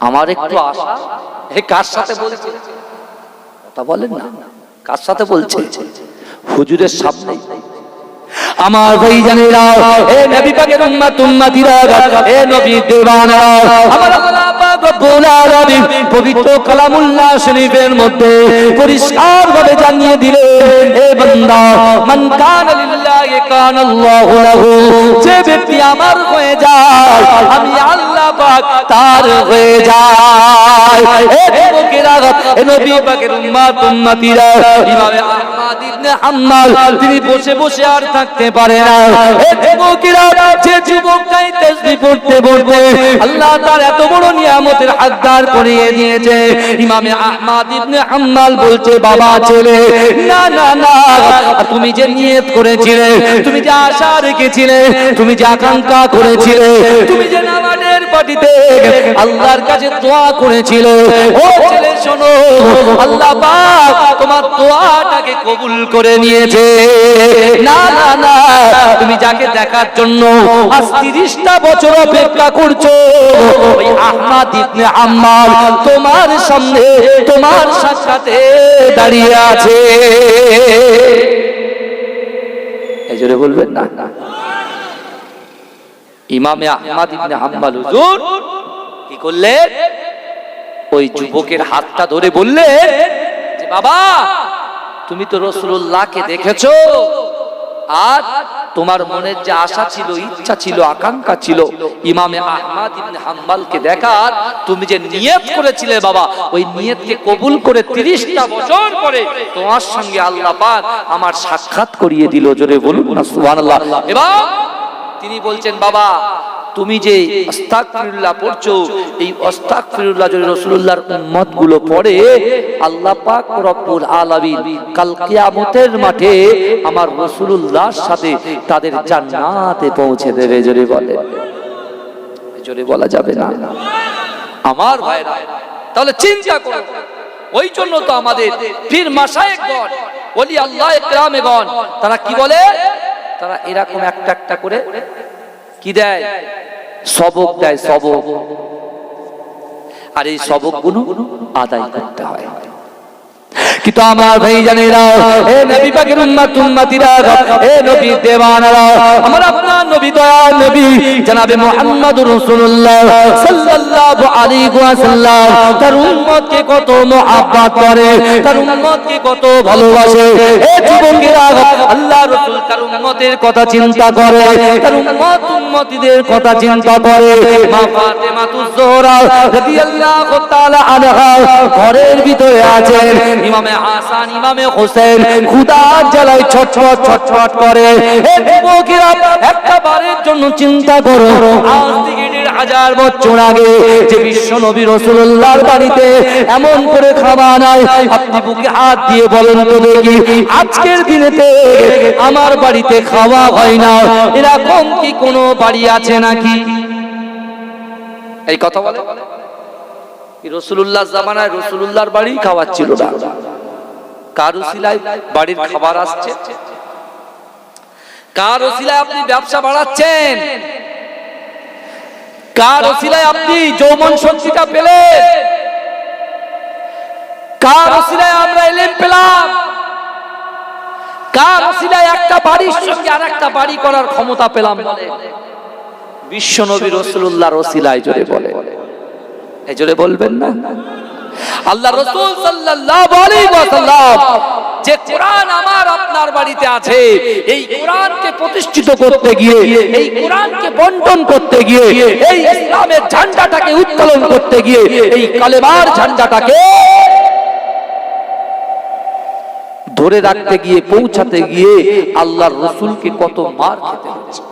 আমার একটু আশা। কার সাথে বলছে কথা বলেন না? কার সাথে বলছে? হুজুরের সামনে। আমার ভাই জানেরা, হে নবী পাকের উম্মত উম্মতিরা, হে নবী দিওয়ানারা, আমার আল্লাহ পাক রব্বুল আলামিন পবিত্র কালামুল্লাহ শরীফের মধ্যে পরিষ্কার ভাবে জানিয়ে দিলেন, হে বান্দা, মান কানা লিল্লাহি কানা আল্লাহু লাহু, যে ব্যক্তি আমার হয়ে যায় আমি আল্লাহ পাক তার হয়ে যায়। এ যুবকেরা, এ নবী পাকের উম্মতিরা, ইমামে আহমদ ইবনে হাম্বল তিনি বসে বসে আর থাকতে পারে না। এ যুবকেরা, যে যুবকটাই তাসবিহ পড়তে পড়তে আল্লাহ তার এত বড় নিয়ামতের হাতদার করিয়ে দিয়েছে, ইমামে আহমদ ইবনে হাম্বল বলছে, বাবা ছেলে, না না না, তুমি যে নিয়ত করেছিলে, তুমি যে আশা রেখেছিলে, তুমি যে আকাঙ্ক্ষা করেছিলে, তুমি যে নামাজের পাটিতে আল্লাহর কাছে দোয়া করেছিলে, ও ছেলে শোনো, আল্লাহ পাক তোমার দোয়াটাকে কবুল করে নিয়েছে। না না না, তুমি যাকে দেখার জন্য আজ 30টা বছর অপেক্ষা করছো, ওই আহমদ ইবনে হাম্বল তোমার সামনে তোমার সাক্ষাতে দাঁড়িয়ে আছে। এই জোরে বলবেন না? ইমামে আহমদ ইবনে হাম্বল হুজুর কি করলেন? ওই যুবকের হাতটা ধরে বললেন যে, বাবা তুমি তো রাসূলুল্লাহকে দেখেছো, আর তোমার মনের যে আশা ছিল, ইচ্ছা ছিল, আকাঙ্ক্ষা ছিল ইমামে আহমদ ইবনে হাম্বলকে দেখার, তুমি যে নিয়ত করেছিলে বাবা, ওই নিয়তকে কবুল করে 30টা বছর পরে তোমার সঙ্গে আল্লাহ পাক আমার সাক্ষাৎ করিয়ে দিল। জোরে বলুন না সুবহানাল্লাহ। এবং তিনি বলছেন, বাবা তুমি যে আস্তাগফিরুল্লাহ পড়ছো, এই আস্তাগফিরুল্লাহ যদি রাসূলুল্লাহর উম্মত গুলো পড়ে, আল্লাহ পাক রব্বুল আলামিন কাল কিয়ামতের মাঠে আমার রাসূলুল্লাহর সাথে তাদের জান্নাতে পৌঁছে দেবে। জোরে বলে, জোরে বলা যাবে না আমার ভাইরা? তাহলে চিন্তা করো, ওই জন্য তো আমাদের পীর মাশায়েখগণ, ওলি আল্লাহ ইকরামেগণ, তারা কি বলে? তারা এরকম একটা একটা করে কি দেয়? সবক দেয়, সবক। আর এই সবকগুলো আদায় করতে হয়। কিন্তু আমার ভাই জানেরা, হে নবী পাকের উম্মতিরা, হে নবী দেওয়ানারা, আমার আপনার নবী দয়ার নবী জনাবে মুহাম্মদুর রাসূলুল্লাহ সাল্লাল্লাহু আলাইহি ওয়াসাল্লাম তার উম্মতকে কত মহব্বত করে, তার উম্মতকে কত ভালোবাসে। হে যুবকেরা, আল্লাহ রাসূল তার উম্মতের কথা চিন্তা করে, তার উম্মতিদের কথা চিন্তা করে। মা ফাতেমাতুজ জোহরা রাদিয়াল্লাহু তাআলা আনহা ঘরের ভিতরে আছেন, ইমামে হাসান ইমামে হোসেন ক্ষুধার জ্বালায় ছটফট ছটফট করে। হে যুবকেরা, একটা বারের জন্য চিন্তা করো, আজ থেকে 1000 বছর আগে যে বিশ্ব নবী রাসূলুল্লাহর বাড়িতে এমন করে খাওয়া নাই, আপনি বুকে হাত দিয়ে বলেন তো দেখি, আজকের দিনেতে আমার বাড়িতে খাওয়া হয় না, এরকম কি কোনো বাড়ি আছে নাকি? এই কথা বলে রাসূলুল্লাহর জামানায় রাসূলুল্লাহর বাড়ি খাওয়াচ্ছিল না। কার উসিলায় বাড়ির খাবার আসছে? কার উসিলায় আপনি ব্যবসা বাড়াচ্ছেন? কার উসিলায় আপনি যৌবন শক্তিটা পেলেন? কার উসিলায় আমরা ইলম পেলাম? কার উসিলায় একটা বাড়ির সঙ্গে আরেকটা বাড়ি করার ক্ষমতা পেলাম? বলে বিশ্ব নবী রাসূলুল্লাহর উসিলায়। জোরে বলে, এই জোরে বলবেন না? আল্লাহ রাসূল সাল্লাল্লাহু আলাইহি ওয়াসাল্লাম যে কোরআন আমার আপনার বাড়িতে আছে, এই কোরআনকে প্রতিষ্ঠিত করতে গিয়ে, এই কোরআনকে বন্টন করতে গিয়ে, এই ইসলামের ঝান্ডাটাকে উত্তোলন করতে গিয়ে, এই কালেমার ঝান্ডাটাকে ধরে রাখতে গিয়ে, পৌঁছাতে গিয়ে আল্লাহর রাসূলকে কত মার খেতে হয়েছে,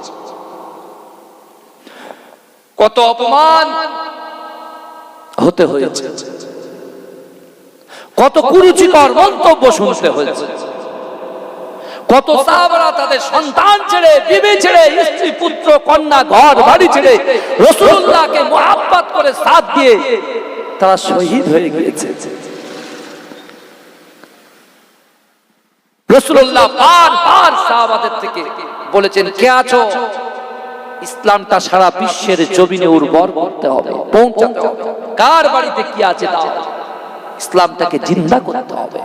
কত অপমান হতে হয়েছে, কত কুরুচিকর মন্তব্য শুনতে হয়েছে, কত সাহাবারা তাদের সন্তান ছেড়ে, বিবি ছেড়ে, স্ত্রী পুত্র কন্যা ঘর বাড়ি ছেড়ে রাসূলুল্লাহকে মুহাব্বত করে সাথ দিয়ে তারা শহীদ হয়ে গিয়েছে। রাসূলুল্লাহ বারবার সাহাবাদের থেকে বলেছেন, কে আছো? ইসলামটা সারা বিশ্বের জমিনে উর্বর করতে হবে, পৌঁছাতে হবে। কার বাড়িতে কি আছে দাও, ইসলামটাকে জিন্দা করতে হবে।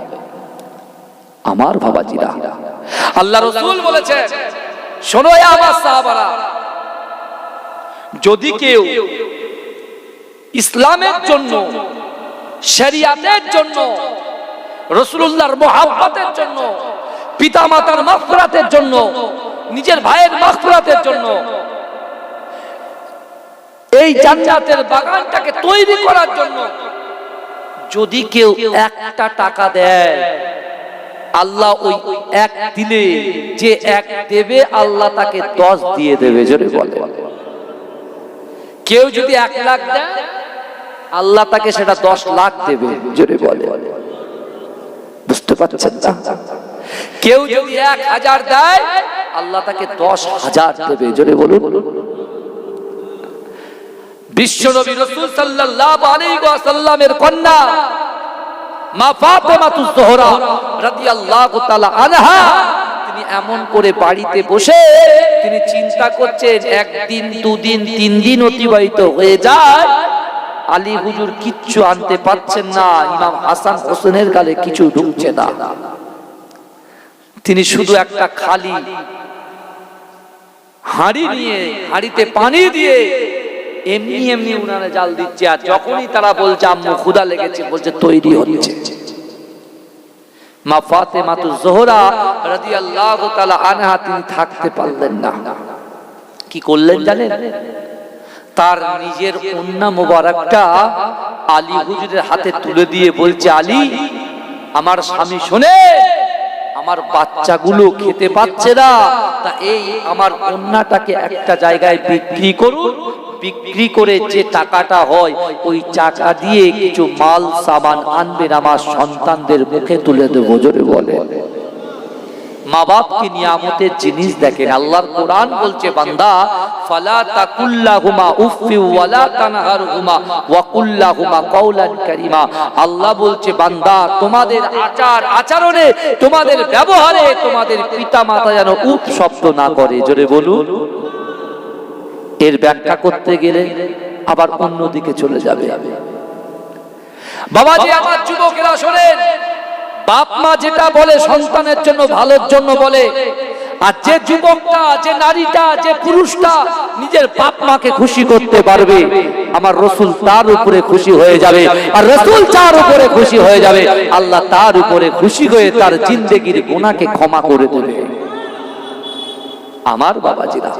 আমার বাবাজিরা, আল্লাহ রাসূল বলেছেন, শোনো আমার সাহাবারা, যদি কেউ ইসলামের জন্য, শরিয়াতের জন্য, রাসূলুল্লাহর মুহাব্বতের জন্য, পিতামাতার মাগফিরাতের জন্য, নিজের ভাইয়ের মাগফিরাতের জন্য এই জান্নাতের বাগানটাকে তৈরি করার জন্য যদি কেউ একটা টাকা দেয়, আল্লাহ ওই এক দিলে যে এক দেবে আল্লাহ তাকে 10 দিয়ে দেবে। জোরে বলে। কেউ যদি 1 লাখ দেয় আল্লাহ তাকে সেটা 10 লাখ দেবে। জোরে বলে। বুঝতে পারছেন না? কেউ যদি 1000 দেয় আল্লাহ তাকে 10,000 দেবে। জোরে বলুন। বিশ্বনবী রাসূল সাল্লাল্লাহু আলাইহি ওয়াসাল্লামের কন্যা মা ফাতেমাতুজ জোহরা রাদিয়াল্লাহু তাআলা আনহা, তিনি এমন করে বাড়িতে বসে তিনি চিন্তা করছেন, একদিন, 2 দিন, 3 দিন অতিবাহিত হয়ে যায়, আলী হুজুর কিচ্ছু আনতে পারছেন না, ইমাম হাসান হোসেনের গালে কিছু ঢুকছে না। তিনি শুধু একটা খালি হাঁড়ি নিয়ে, হাঁড়িতে পানি দিয়ে এমনি এমনি উনানে জাল দিচ্ছে। আর যখনই তারা বলছে আম্মু ক্ষুধা লেগেছে, বলছে তৈরি হচ্ছে। মা ফাতেমাতুজ জোহরা রাদিয়াল্লাহু তাআলা আনহা তিনি থাকতে পারলেন না। কি করলেন জানেন? তার নিজের ওন্না মোবারকটা আলী হুজুরের হাতে তুলে দিয়ে বলছে, আলী, আমার স্বামী শুনে আমার বাচ্চাগুলো খেতে পাচ্ছে না, তা এই আমার ওন্নাটাকে একটা জায়গায় বিক্রি করুন, বিক্রি করে যে টাকাটা হয় ওই টাকা দিয়ে কিছু মাল সামান আনবেন, আমার সন্তানদের মুখে তুলে দেবো। জোরে বলে। মা বাপকে নিয়ামতের জিনিস দেখেন। আল্লাহর কোরআন বলছে, বান্দা ফালা তাকুল্লাহুমা উফি ওয়ালা তানহারহুমা ওয়া কুল্লাহুমা কাওলান কারীমা। আল্লাহ বলছে, বান্দা তোমাদের আচরণে, তোমাদের ব্যবহারে তোমাদের পিতামাতা যেন উফ শব্দ না করে। জোরে বলুন। এর ব্যাখ্যা করতে গেলে আবার অন্যদিকে চলে যাবে। বাবাজি আমার, যুবকেরা শোনেন, বাপ মা যেটা বলে সন্তানের জন্য ভালোর জন্য বলে। আর যে যুবকটা, যে নারীটা, যে পুরুষটা নিজের বাপ মাকে খুশি করতে পারবে, আমার রাসূল তার উপরে খুশি হয়ে যাবে। আর রাসূল যার উপরে খুশি হয়ে যাবে, আল্লাহ তার উপরে খুশি হয়ে তার জিন্দেগির গুনাহকে ক্ষমা করে দেবে। আমার বাবাজিরা,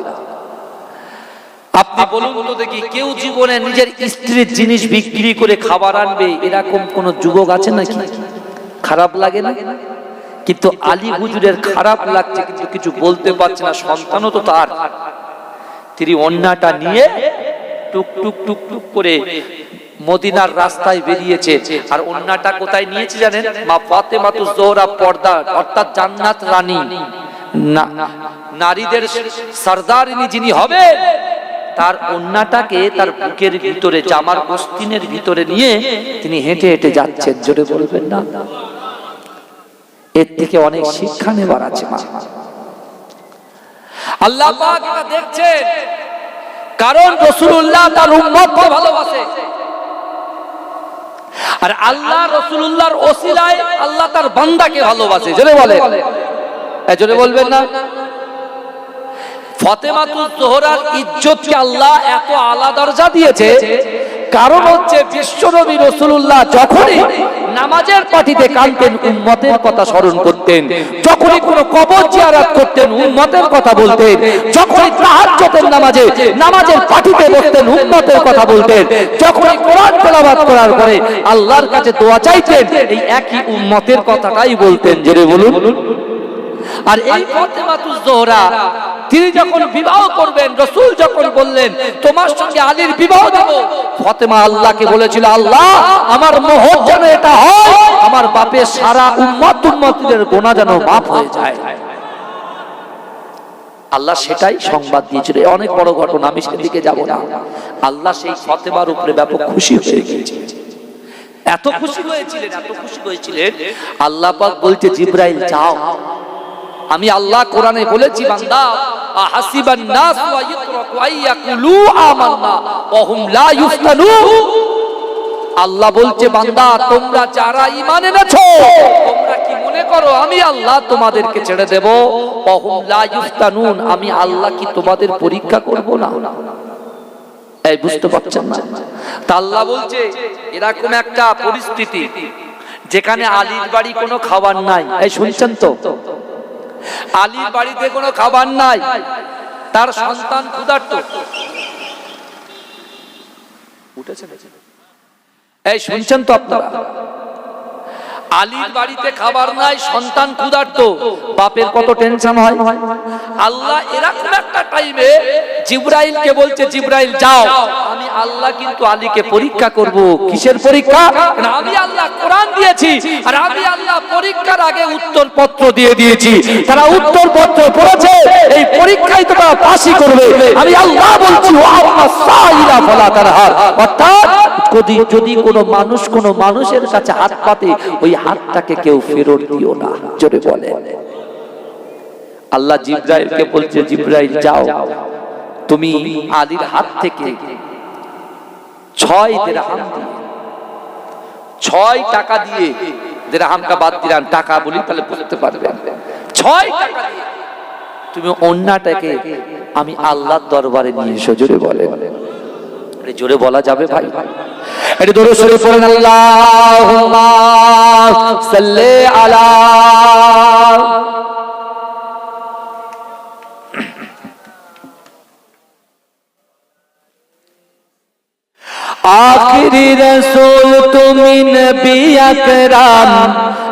আপনি বলুন তো দেখি, কেউ জীবনে নিজের স্ত্রীর জিনিস বিক্রি করে খাবার আনবে, এরকম কোন যুবক আছে নাকি? খারাপ লাগে না? কিন্তু আলী হুজুরের খারাপ লাগছে, কিন্তু কিছু বলতে পারছে না। সন্তানও তো তার। তিনি ওন্নাটা নিয়ে টুক টুক টুক টুক করে মদিনার রাস্তায় বেরিয়েছে। আর ওন্নাটা কোথায় নিয়েছে জানেন? মা ফাতেমাতুজ জোহরা পর্দা, অর্থাৎ জান্নাত রানী, নারীদের সরদারিনী যিনি হবে, তার ওন্নাটাকে তার বুকের ভিতরে, জামার গোস্তিনের ভিতরে নিয়ে তিনি হেঁটে হেঁটে যাচ্ছেন। জোরে বলবেন না? এর থেকে অনেক শিক্ষা নেবার আছে। আল্লাহ পাক এটা দেখছেন, কারণ রাসূলুল্লাহ তার উম্মতকে ভালোবাসে। আর আল্লাহ রাসূলুল্লাহর ওসিলায় আল্লাহ তার বান্দাকে ভালোবাসে। জোরে বলেন। জোরে বলবেন না? ফাতেমাতুজ জোহরার ইজ্জতকে আল্লাহ এত আলা দরজা দিয়েছে, কারণ হচ্ছে বিশ্বনবী রাসূলুল্লাহ যখনই নামাজের পাটিতে কাঁদতেন উম্মতের কথা স্মরণ করতেন, যখনই কোনো কবর জিয়ারত করতেন উম্মতের কথা বলতেন, যখনই তাহাজ্জুদের নামাজে নামাজের পাটিতে বসতেন উম্মতের কথা বলতেন, যখনই কোরআন তেলাওয়াত করার পরে আল্লাহর কাছে দোয়া চাইতেন এই একই উম্মতের কথাটাই বলতেন। জোরে বলুন। আর এই ফাতেমাতুজ জোহরা তিনি যখন বিবাহ করবেন, রাসূল যখন বললেন তোমার সঙ্গে আলীর বিবাহ দেব, ফাতেমা আল্লাহকে বলেছিল, আল্লাহ আমার মোহর যেন এটা হয়, আমার বাপের সারা উম্মতের গুনাহ যেন মাফ হয়ে যায়। আল্লাহ সেটাই সংবাদ দিয়েছিল। অনেক বড় ঘটনা, আমি সেদিকে যাব না। আল্লাহ সেই ফাতেমার উপরে ব্যাপক খুশি হয়ে গিয়েছিলেন। এত খুশি হয়েছিলেন, আল্লাহ পাক বলছে, জিবরাইল যাও। আমি আল্লাহ কোরআনে বলেছি, বান্দা আহাসিবান নাস ওয়া ইতরাকু আইয়াকুলু আমান্না ওয়া হুম লা ইফতানুন। আল্লাহ বলছে, বান্দা তোমরা যারা ঈমান এনেছো, তোমরা কি মনে করো আমি আল্লাহ তোমাদেরকে ছেড়ে দেব? ওয়া হুম লা ইফতানুন, আমি আল্লাহ কি তোমাদের পরীক্ষা করব না? এই বুঝতে পারছেন না? তা আল্লাহ বলছে, এরকম একটা পরিস্থিতি যেখানে আলীর বাড়ি কোনো খাবার নাই। এই শুনছেন তো? আলীর বাড়িতে কোনো খাবার নাই, তার সন্তান ক্ষুধার্ত। উঠেছেন? এই শুনছেন তো আপনারা? আলীর বাড়িতে খাবার নাই, সন্তান ক্ষুধার্ত, বাপের কত টেনশন হয়। আল্লাহ এরকম একটা টাইমে জিবরাইলকে বলছে, জিবরাইল যাও, আমি আল্লাহ কিন্তু আলীকে পরীক্ষা করব। কিসের পরীক্ষা? আমি আল্লাহ কোরআন দিয়েছি, আর আমি আল্লাহ পরীক্ষার আগে উত্তর পত্র দিয়ে দিয়েছি। তারা উত্তর পত্র পড়েছে, এই পরীক্ষায় তো তারা পাসই করবে। আমি আল্লাহ বলছি, ওয়া আম্মা সাইলা ফালা তারহার, অর্থাৎ যদি কোনো মানুষের কাছে হাত পাতে, ওই হাতটাকে কেউ ফেরত দিও না। জোরে বলে। আল্লাহ জিবরাইলকে বলছে, জিবরাইল যাও, তুমি আলীর হাত থেকে 6 দিরহাম দিয়ে, 6 টাকা দিয়ে, দিরহামটা বাদ দিলাম, টাকা বলি তাহলে বুঝতে পারবেন, 6 টাকা দিয়ে তুমি অন্যটাকে আমি আল্লাহর দরবারে নিয়ে এসো। জোরে বলে। জোরে বলা যাবে ভাই? এটা দরুদ শরীফ পড়েন, আল্লাহুম্মা সাল্লি আলা आखिरी रसूल तुमी नबी अकरम,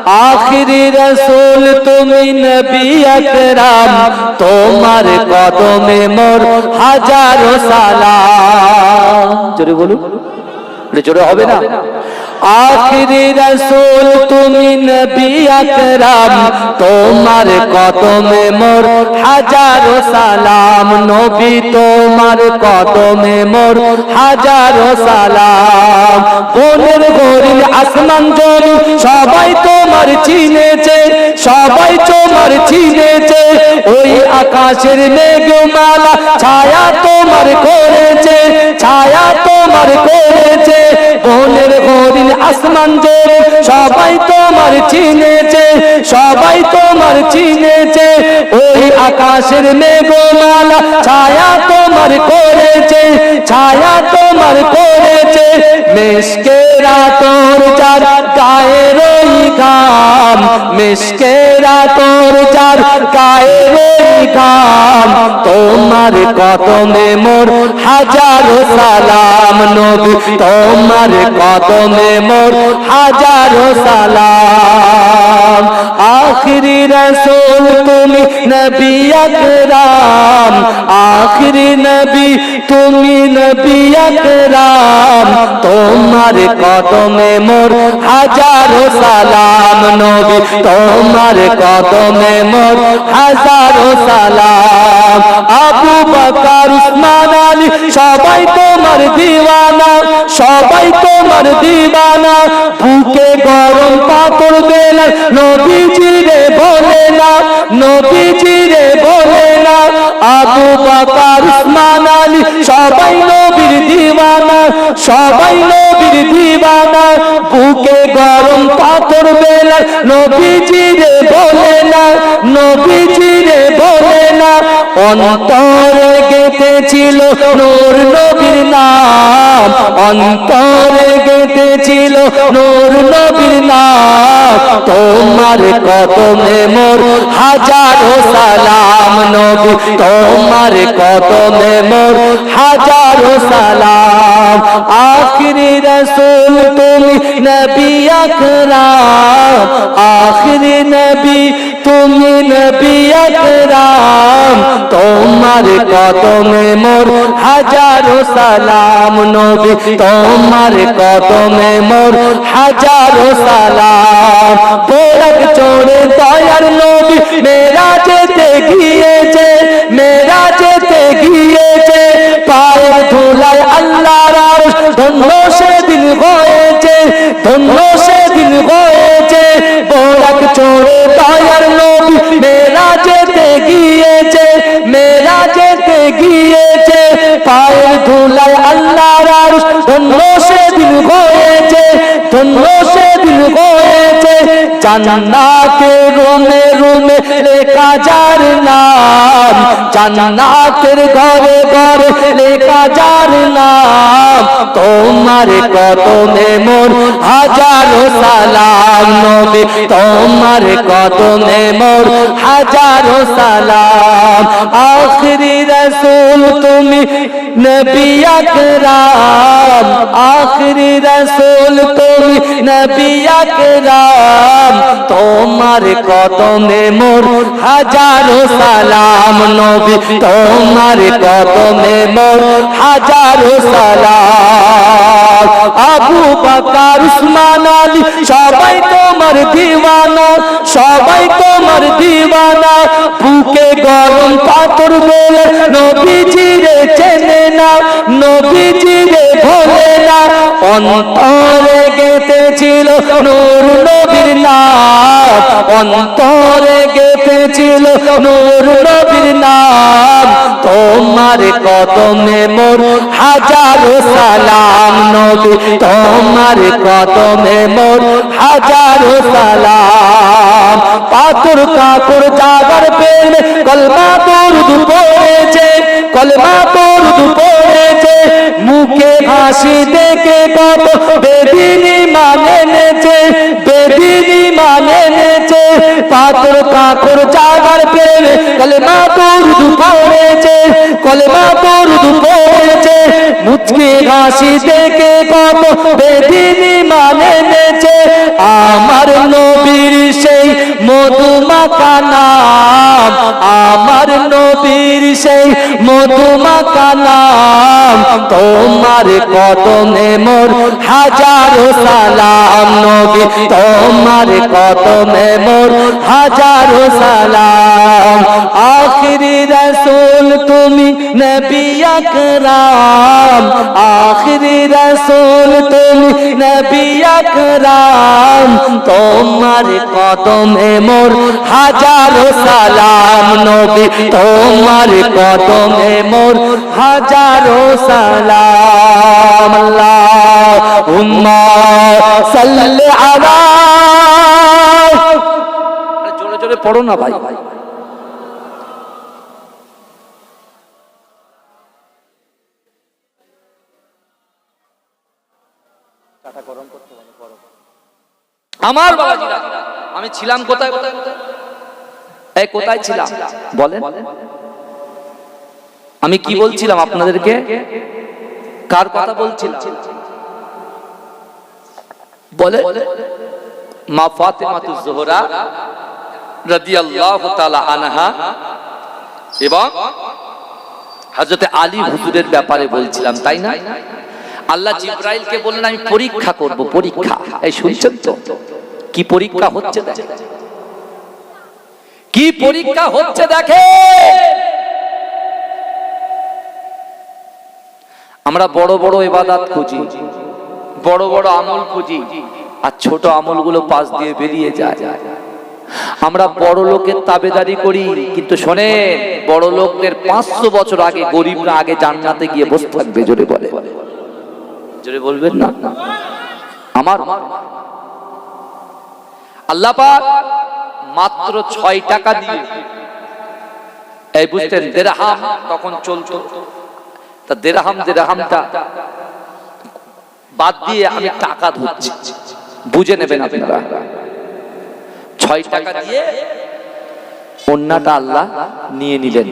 आखिरी रसूल तुमी नबी अकरम, তোমার কদমে মোর হাজারো সালাম। জোরে বলুন, জোরে হবে না? आखिरी रसूल तुमी नबी अकरम, তোমার কদমে মোর হাজারো সালাম। নবী তোমার কদমে মোর হাজারো সালাম। বনের গরিল আসমান জমিন সবাই তোমার চিনেছে, সবাই তোমার চিনেছে। ওই আকাশের মেঘমালা ছায়া তোমার করেছে, ছায়া তোমার করেছে। বনের গরিল আসমান জমিন সবাই তোমার চিনেছে, সবাই তোমার চিনেছে। ওই আকাশের মেঘমালা ছায়া তোমার করেছে, ছায়া তোমার করেছে। মিশকেরা তোর যার গায়ের ওই ঘাম, মিশকেরা তোর যার গায়ের ওই ঘাম। তোমার কদমে মোর হাজারো সালাম। নবী তোমার কদমে মোর হাজারো সালাম। आखिरी रसूल तुमी नबी अकरम, आखिरी नबी तुमी नबी अकरम, তোমার কদমে মোর হাজারো সালাম। নবী তোমার কদমে মোর হাজারো সালাম। আবু বকর উসমান আলী সবাই তোমার দিওয়ানা, সবাই তোমার দিওয়ানা। বুকে গরম পাথর বেলা নবীজি রে বলে না, নবীজি রে বলে না। আবু বকর উসমান আলী সবাই নবীর দিওয়ানা, সবাই নবীর দিওয়ানা। বুকে গরম পাথর বেলা নবীজি রে বলে না, নবীজি রে বলে না। অন্তরে গেঁথেছিল নূর নবীর নাম, অন্তরে গেঁথেছিল নূর নবীর নাম। তোমার কদমে মোর হাজারো সালাম। নবী তোমার কদমে মোর হাজারো সালাম। आखिरी रसूल तुमी नबी अकरम, आखिरी नबी तुमी नबी अकरम, তোমার কদমে মোর হাজারো সালাম। নবী তোমার কদমে মোর হাজারো সালাম। বোরাক চড়ে দয়ার নবী মেরাজেতে গিয়েছে, মেরাজেতে গিয়েছে। পায়ের ধুলায় আল্লাহর আরশ ধন্য সেদিন হয়েছে, ধন্য সেদিন হয়েছে। বোরাক চড়ে দয়ার নবী মেরাজেতে গিয়েছে, মেরাজেতে গিয়েছে। পায়ের ধুলায় আল্লাহর আরশ ধন্য সেদিন হয়েছে, ধন্য সেদিন হয়েছে। জান্নাতের রুমে রুমে লেখা যার নাম, জান্নাতের ঘরে ঘরে লেখা যার নাম। তোমার কদমে মোর হাজারো সালাম। নবী তোমার কদমে মোর হাজারো সালাম। आखिरी रसूल तुमी नबी अकराम, आखिरी रसूल तुमी नबी अकराम, তোমার কদমে মোর হাজারো সালাম নবী, তোমার কদমে মোর হাজারো সালাম। আবু বকর উসমান আলী সবাই তোমার দিওয়ানা, সবাই তোমার দিওয়ানা, বুকে গরম পাথর বলে নবীজি রে চেনে না, নবীজি রে ভোলে না, অন্তরে গেঁথেছিল নূর নবীর নাম, অন্তরে গেঁথেছিল নূর নবীর নাম, তোমার কদমে মোর হাজারো সালাম নবী, তোমার কদমে মোর হাজারো সালাম। পাথর কাপড় জাগার পেলে কলমা দরুদ পড়েছে, কলমা দরুদ পড়েছে, মুখে হাসি দেখে কত বেদিনী মানে নেছে, বেদিনী মানে নেছে, পাথর কাপড় জাগার পেলে কলমা দরুদ পড়েছে, কলমা দরুদ পড়েছে, মুখে হাসি দেখে কত বেদিনী মানে নেছে, আমার নবীর সেই মধুমাখা নাম, আমার নবীর সেই মধুমাখা নাম, তোমার কদমে মোর হাজারো সালাম নবী, তোমার কদমে মোর হাজারো সালাম। আখিরি রসুল তুমি নবী আকরাম, আখিরি রসুল তুমি নবী আকরাম, তোমার কদমে মোর হাজারো সালাম নবী, তোমার কদমে মোর হাজারো সালাম। আল্লাহুম্মা সাল্লি আলা, জোরে জোরে পড়ো না ভাই। আমার বাবাজিরা, আমি ছিলাম কোথায় কোথায় কোথায়, এই কোথায় ছিলাম বলেন? আমি কি বলছিলাম আপনাদেরকে? কার কথা বলছিলাম বলে? মা ফাতেমাতুজ জোহরা রাদিয়াল্লাহু তাআলা আনহা এবং হযরত আলী হুজুরের ব্যাপারে বলছিলাম, তাই না? আল্লাহ জিবরাইলকে বললেন আমি পরীক্ষা করব, পরীক্ষা। এই শুনছেন তো কি পরীক্ষা হচ্ছে? দেখে কি পরীক্ষা হচ্ছে, দেখে। আমরা বড় বড় ইবাদত খুঁজি, বড় বড় আমল খুঁজি, আর ছোট আমলগুলো পাশ দিয়ে বেরিয়ে যায়। আমরা বড় লোকের তাবেদারি করি, কিন্তু শোনেন, বড় লোকদের 500 বছর আগে গরিবরা আগে জান্নাতে গিয়ে বসে থাকবে। জোরে বলে, জোরে বলবেন না? আমার আল্লাহ পাক মাত্র 6 টাকা দিয়ে, এই বুঝতেন দিরহাম তখন চলতো, তা দিরহামটা বাদ দিয়ে আমি টাকা ধরছি, বুঝে নেবেন আপনারা। 6 টাকা দিয়ে অন্যটা আল্লাহ নিয়ে নিলেন।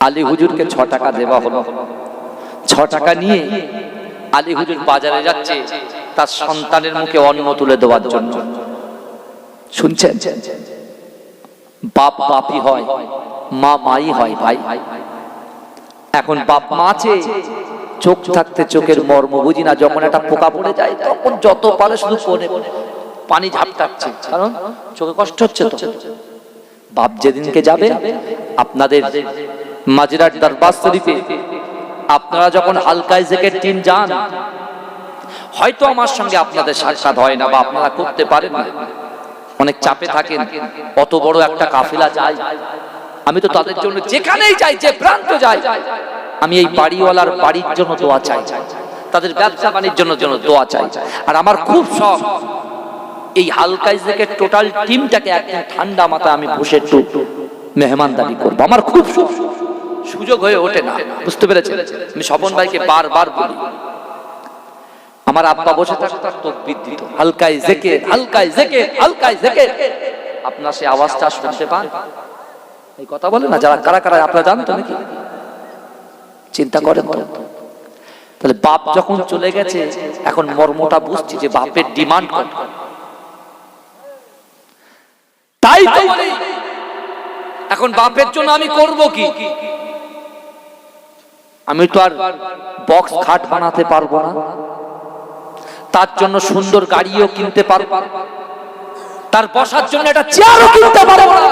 আলী হুজুরকে 6 টাকা দেওয়া হলো। 6 টাকা নিয়ে আলী হুজুর বাজারে যাচ্ছে তার সন্তানের মুখে অন্ন তুলে দেওয়ার জন্য। শুনছেন? বাপ বাপই হয়, মা মাই হয় ভাই। এখন বাপ মা আছে, চোখ থাকতে চোখের মর্ম বুঝি না। যখন একটা পোকা পড়ে যায় তখন যত পারে শুধু পানি ঝাপটাচ্ছে, কারণ চোখে কষ্ট হচ্ছে তো। বাপ যেদিনকে যাবে আপনাদের মাজিরার দরবার শরীফে, আপনারা যখন হালকায় জেকের টিম যান, হয়তো আমার সঙ্গে আপনাদের সাক্ষাৎ হয় না বা আপনারা করতে পারেন না, অনেক চাপে থাকেন। অত বড় একটা কাফেলা যায়, আমি তো তাদের জন্য যেখানেই যাই, যে প্রান্ত যাই, আমি এই বাড়িওয়ালার বাড়ির জন্য দোয়া চাই, তাদের ব্যবসা বাণিজ্যের জন্য দোয়া চাই। আর আমার খুব শখ এই হালকায় জেকের টোটাল টিমটাকে একদম ঠান্ডা মাথায় আমি বসে একটু মেহমানদারি করবো। আমার খুব সুযোগ হয়ে ওঠে না, বুঝতে পেরেছেন? আমি স্বপন ভাইকে বারবার বলি, আমার আব্বা বসে থাকতো তাকবীর দিত, হালকায় জেকের, হালকায় জেকের, হালকায় জেকের। আপনার সেই আওয়াজটা শুনতে পান? এই কথা বলে না যারা, কারা কারা আপনারা জানেন তো নাকি? চিন্তা করেন তো। তাহলে বাপ যখন চলে গেছে, এখন মর্মটা বুঝছি যে বাপের ডিমান্ড কত। তাই তো বলি, এখন বাপের জন্য আমি করব কি? আমি তো আর বক্স খাট বানাতে পারবো না, তার জন্য সুন্দর গাড়িও কিনতে পারবো না, তার বসার জন্য একটা চেয়ারও কিনতে পারবো না,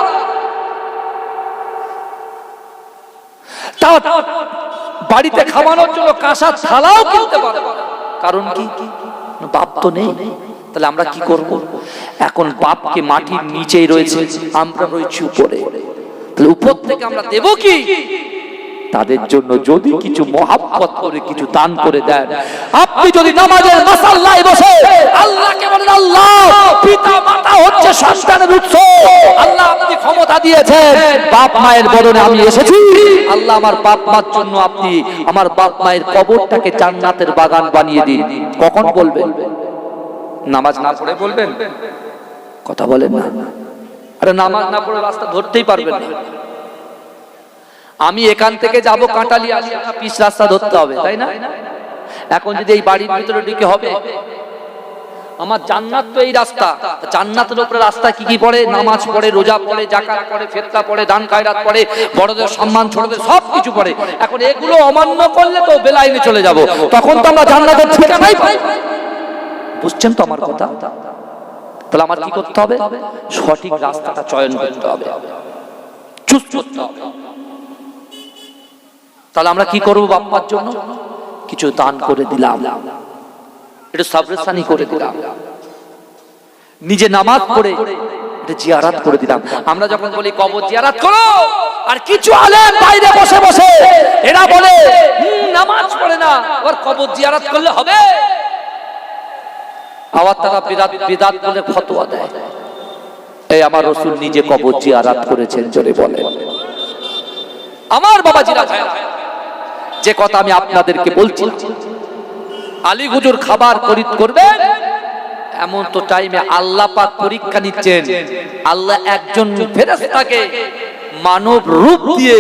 বাড়িতে খাওয়ানোর জন্য কাঁসার থালাও কিনতে পারবো না। কারণ কি? বাপ তো নেই। তাহলে আমরা কি করব? এখন বাপকে মাটির নিচেই রয়েছে, আমরা রয়েছি উপরে। তাহলে উপর থেকে আমরা দেব কি? তাদের জন্য যদি কিছু মহাব্বত করে কিছু দান করে দেন। আপনি যদি নামাজের মাসাল্লায় বসে আল্লাহকে বলেন, আল্লাহ পিতা মাতা হচ্ছে সন্তানের উৎস, আল্লাহ আপনি ক্ষমতা দিয়েছেন, বাপ মায়ের বদলে আমি এসেছি, আল্লাহ আমার বাপ মার জন্য আপনি আমার বাপ মায়ের কবরটাকে জান্নাতের বাগান বানিয়ে দিন। কখন বলবেন? নামাজ না পড়ে বলবেন? কথা বলেন না। আরে নামাজ না পড়ে রাস্তা ধরতেই পারবেন না। আমি এখান থেকে যাব কাঁটালি, পিচ রাস্তা ধরতে হবে, তাই না? এখন যদি এই বাড়ির ভিতরে ঢুকে হবে, আমার জান্নাত তো এই রাস্তা, জান্নাতের উপরে রাস্তা কি কি পড়ে? নামাজ পড়ে, রোজা পড়ে, যাকাত পড়ে, ফিতরা পড়ে, দান খায়রাত পড়ে, বড়দের সম্মান ছোটদের সব কিছু পড়ে। এখন এগুলো অমান্য করলে তো বেলাইনে চলে যাব, তখন তো আমরা জান্নাতের ঠিকানাই পাই। বুঝছেন তো আমার কথা? তাহলে আমার কি করতে হবে? সঠিক রাস্তাটা চয়ন করতে হবে, চুজ করতে হবে। তাহলে আমরা কি করব? বাপ্পার জন্য কিছু দান করে দিলাম, একটু সাবরেসানি করে দিলাম, নিজে নামাজ পড়ে একটু জিয়ারাত করে দিলাম। আমরা যখন বলি কবর জিয়ারাত করো, আর কিছু আলেম বাইরে বসে বসে এরা বলে নামাজ পড়ে না, আর কবর জিয়ারাত করলে হবে। আবার তারা বিদাত বলে ফতোয়া দেয়। এই আমার রাসূল নিজে কবর জিয়ারাত করেছেন, জোরে বলেন। আমার বাবাজিরা, যে কথা আমি আপনাদেরকে বলছি, আলী হুজুর খাবার খরিদ করবেন, এমন তো টাইমে আল্লাহ পাক পরীক্ষা নিচ্ছেন। আল্লাহ একজন ফেরেশতাকে মানব রূপ দিয়ে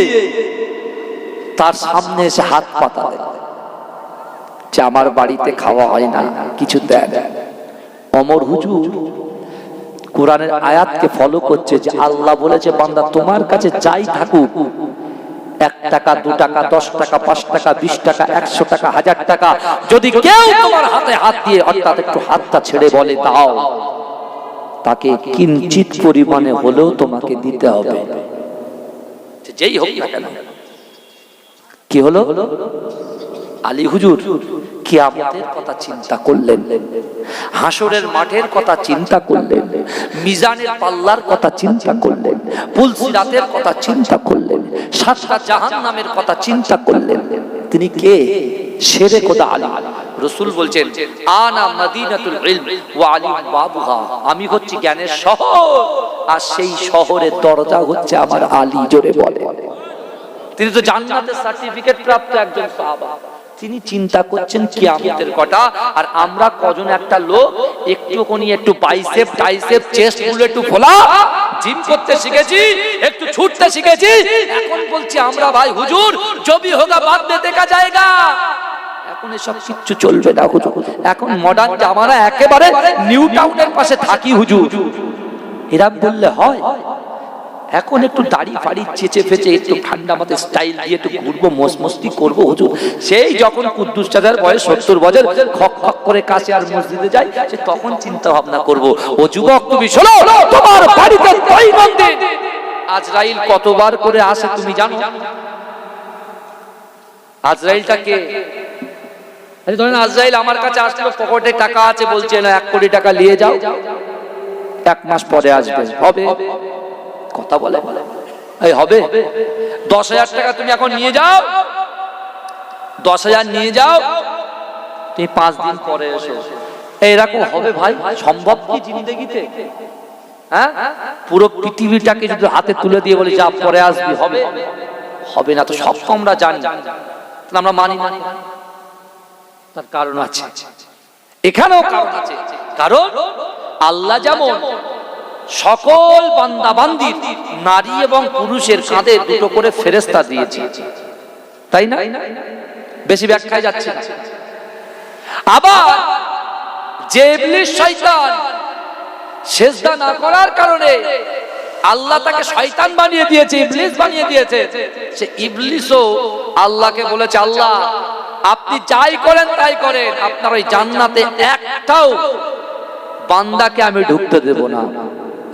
তার সামনে এসে হাত পাতালেন যে আমার বাড়িতে খাওয়া হয় না, কিছু দেন। ওমর হুজুর কোরআনের আয়াতকে ফলো করছে যে আল্লাহ বলেছে, বান্দা তোমার কাছে যাই থাকুক, 1 টাকা 2 টাকা 10 টাকা 5 টাকা 20 টাকা 100 টাকা 1000 টাকা, যদি কেউ তোমার হাতে হাত দিয়ে অর্থাৎ একটু হাতটা ছেড়ে বলে দাও, তাকে কিঞ্চিত পরিমাণে হলেও তোমাকে দিতে হবে, যেই হোক না কেন। কি হলো? আলী হুজুর কিয়ামতের কথা চিন্তা করলেন, হাসরের মাঠের কথা চিন্তা করলেন, মিজানের পাল্লার কথা চিন্তা করলেন, পুলসিরাতের কথা চিন্তা করলেন, 7টা জাহান্নামের কথা চিন্তা করলেন। তিনি কে? শেরে খোদা আলী। রাসূল বলছেন, আনা মদিনাতুল ইলম ওয়া আলী বাবুহা, আমি হচ্ছি জ্ঞানের শহর, আর সেই শহরের দরজা হচ্ছে আমার আলী, জোরে বলে। তিনি তো জান্নাতের সার্টিফিকেট প্রাপ্ত একজন সাহাবা। তিনি চিন্তা করছেন কিয়ামতের কথা, আর আমরা কজন একটা লোক একটু বাইসেপ টাইসেপ চেস্ট গুলো একটু খোলা, জিম করতে শিখেছি, একটু ছুটতে শিখেছি, এখন বলছি আমরা ভাই হুজুর জবি হোগা বাদ মে দেখা যায়গা। এখন এসব কিচ্ছু চলবে না হুজুর, এখন মডার্ন জামানা, একেবারে নিউ টাউনের পাশে থাকি হুজুর, এরা বললে হয়। এখন একটু দাড়ি ফাড়ি চেচে ফেচে একটু ঠান্ডা মাথায় স্টাইল দিয়ে একটু ঘুরবো, মস্তি করবো হুজুর। সেই যখন কুদ্দুস চাচার বয়স 70 বছর, খক খক করে কাছে আর মসজিদে যাই, সে তখন চিন্তা ভাবনা করবো। ও যুবক, তুমি শোনো, তোমার বাড়িতে দৈনন্দিন আজরাইল কতবার করে আসে তুমি জানো? আজরাইলটা কে? ধরেন আজরাইল আমার কাছে আসলো, পকেটে টাকা আছে, বলছে না 1 কোটি টাকা নিয়ে যাও, 1 মাস পরে আসবে, হবে? কথা বলে এই হবে? 10,000 টাকা তুমি এখন নিয়ে যাও, 10,000 নিয়ে যাও, তুমি 5 দিন পরে এসো, এরকম হবে ভাই? সম্ভব কি জিন্দেগিতে? হ্যাঁ, পুরো পৃথিবীটাকে যদি হাতে তুলে দিয়ে বলি যা পরে আসবি, হবে? হবে না। তো সব আমরা জানি, আমরা মানি না। তার কারণ আছে, এখানেও কারণ আছে। কারণ আল্লাহ যেমন সকল বান্দা বান্দির নারী এবং পুরুষের কাঁধে দুটো করে ফেরেশতা দিয়েছি, তাই না? বেশি ব্যাখ্যায় যাচ্ছে না। আবার যে ইবলিস শয়তান সিজদা না করার কারণে আল্লাহ তাকে শয়তান বানিয়ে দিয়েছে, ইবলিস বানিয়ে দিয়েছে, সে ইবলিসও আল্লাহকে বলেছে, আল্লাহ আপনি যাই করেন তাই করেন, আপনার ওই জান্নাতে একটাও বান্দাকে আমি ঢুকতে দেব না।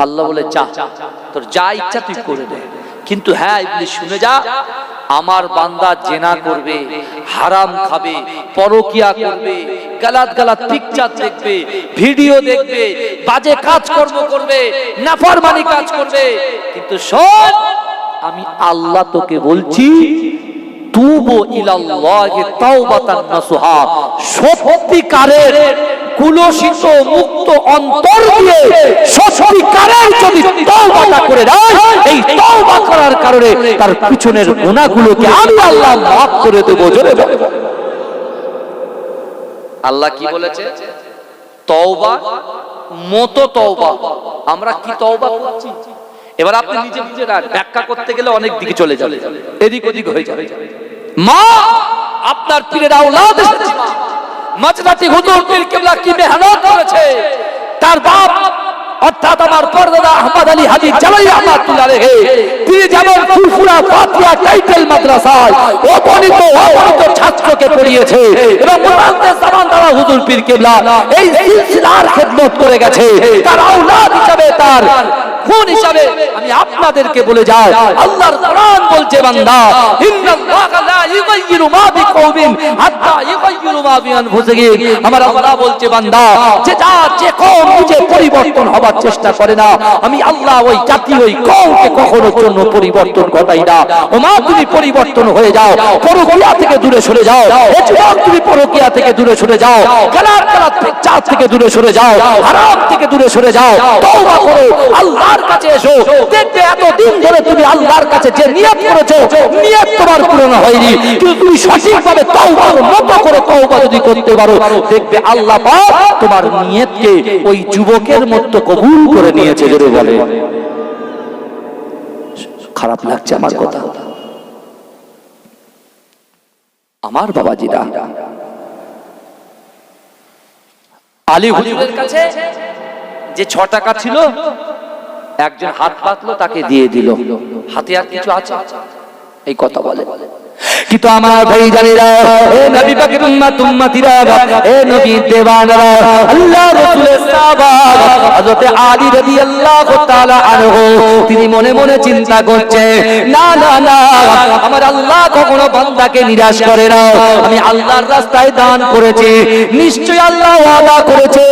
আল্লাহ বলে, যা তোর যা ইচ্ছা তুই করে দে, কিন্তু হ্যাঁ ইবলিস শুনে যা, আমার বান্দা জেনা করবে, হারাম খাবে, পরকিয়া করবে, গালাত গালাত পিকচার দেখবে, ভিডিও দেখবে, বাজে কাজকর্ম করবে, নাফরমানি কাজ করবে, কিন্তু শোন আমি আল্লাহ তোকে বলছি তুবু ইলাল্লাহি তাওবাতান নাসুহা, সত্যিকারের কুলসিত মুক্ত অন্তর দিয়ে সত্যিকারের যদি তওবাটা করে দেয়, এই তওবা করার কারণে তার পিছনের গুনাহগুলোকে আমি আল্লাহ মাফ করে দেব। জোরে বলো। আল্লাহ কি বলেছে? তওবা মতো তওবা। আমরা কি তওবা করছি? এবার আপনি নিজে নিজে ব্যাখ্যা করতে গেলে অনেক দিকে চলে যাবে, এদিক ওদিক হয়ে যাবে। মা আপনার পীরের আওলাদ এসেছে, মাঝরাতি হুজুর পীর কিবলা কি মেহনত করেছে, তার বাপ অর্থাৎ আমার পরদাদা আহমদ আলী হাজী জালালি রাহমাতুল্লাহ আলাইহি তিনি যেমন ফুরফুরা ফাতিহা টাইটেল মাদ্রাসায় অগণিত ছাত্রকে পড়িয়েছে এবং মুহাদ্দিস জামান দ্বারা হুজুর পীর কিবলা এই সিলসিলার খেদমত করে গেছে, তার আওলাদ হিসেবে, তার খুন হিসাবে আমি আপনাদেরকে বলে যাই, আল্লাহর কোরআন বলছে বান্দা ইন্নাল্লাহা লা ইউগাইয়িরু মা বিকওমিন হাত্তা ইউগাইয়িরু মা বিআনফুসিহিম। আমার আল্লাহ বলছে বান্দা যে কওম নিজে পরিবর্তন হবার চেষ্টা করে না, আমি আল্লাহ ওই জাতি ওই কওমকে কখনো জন্য পরিবর্তন ঘটাই না। ও মা তুমি পরিবর্তন হয়ে যাও, পরকিয়া থেকে দূরে সরে যাও, এ যুবক তুমি পরকিয়া থেকে দূরে সরে যাও, গালাত গালাত পিকচার থেকে দূরে সরে যাও, হারাম থেকে দূরে সরে যাও, তওবা করো, আল্লাহর কাছে এসো। দেখবে এতদিন ধরে তুমি আল্লাহর কাছে যে নিয়ত করেছো, নিয়ত তোমার পূরণ হয়নি, কিন্তু তুমি সঠিকভাবে তওবার মতো করে তওবা যদি করতে পারো, দেখবে আল্লাহ পাক তোমার নিয়তকে ওই যুবকের মতো কবুল করে নিয়েছে। জোরে বলে। খারাপ লাগছে আমার কথা? আমার বাবাজিরা, আলী হুজুরের কাছে যে 6 টাকা ছিল, একজন হাত পাতলো তাকে দিয়ে দিল, হাতে আর কিছু আছে এই কথা বলে। কিন্তু আমার ভাই জানেরা, এ নবী পাকের উম্মত উম্মতিরা, এ নবী দেওয়ানরা, আল্লাহ রাসূলের সাহাবা হযরত আলী রাদিয়াল্লাহু তাআলা আনহু তিনি মনে মনে চিন্তা করছে, না না না, আমার আল্লাহ কখনো বান্দাকে নিরাশ করে না। আমি আল্লাহর রাস্তায় দান করেছি, নিশ্চয়ই আল্লাহ ওয়াদা করেছে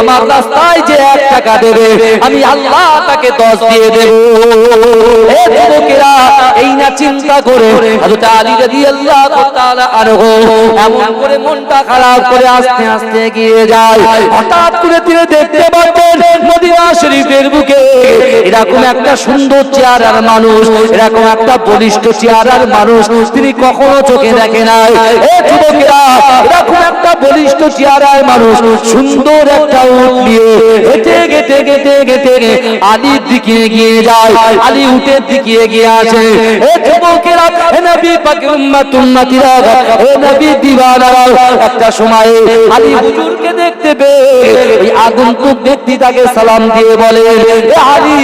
আমার রাস্তায় যে 1 টাকা দেবে আমি আল্লাহ তাকে 10 দিয়ে দেব। এ যুবকেরা, এই না চিন্তা করে হযরত আলী রাদিয়াল্লাহু তাআলা আনহু এমন করে মনটা খারাপ করে আস্তে আস্তে এগিয়ে যায়। হঠাৎ করে তিনি দেখতে পাচ্ছেন মদিনা শরীফের বুকে এরকম একটা সুন্দর চেহারার মানুষ, এরকম একটা বলিষ্ঠ চেহারার মানুষ তিনি কখনো চোখে দেখে নাই। এ যুবকেরা, এরকম একটা বলিষ্ঠ চেহারার মানুষ সুন্দর একটা উট নিয়ে হেঁটে হেঁটে হেঁটে হেঁটে আলীর দিকে এগিয়ে যায়, আলী উটের দিকে এগিয়ে আসে। এ যুবকেরা, এ নবী পাকের উম্মত উম্মতিরা, এ নবী দিওয়ানারা, একটা সময় আলী হুজুরকে দেখতে পেয়ে এই আগন্তুক ব্যক্তি তাকে সালাম দিয়ে বলে, এ আলী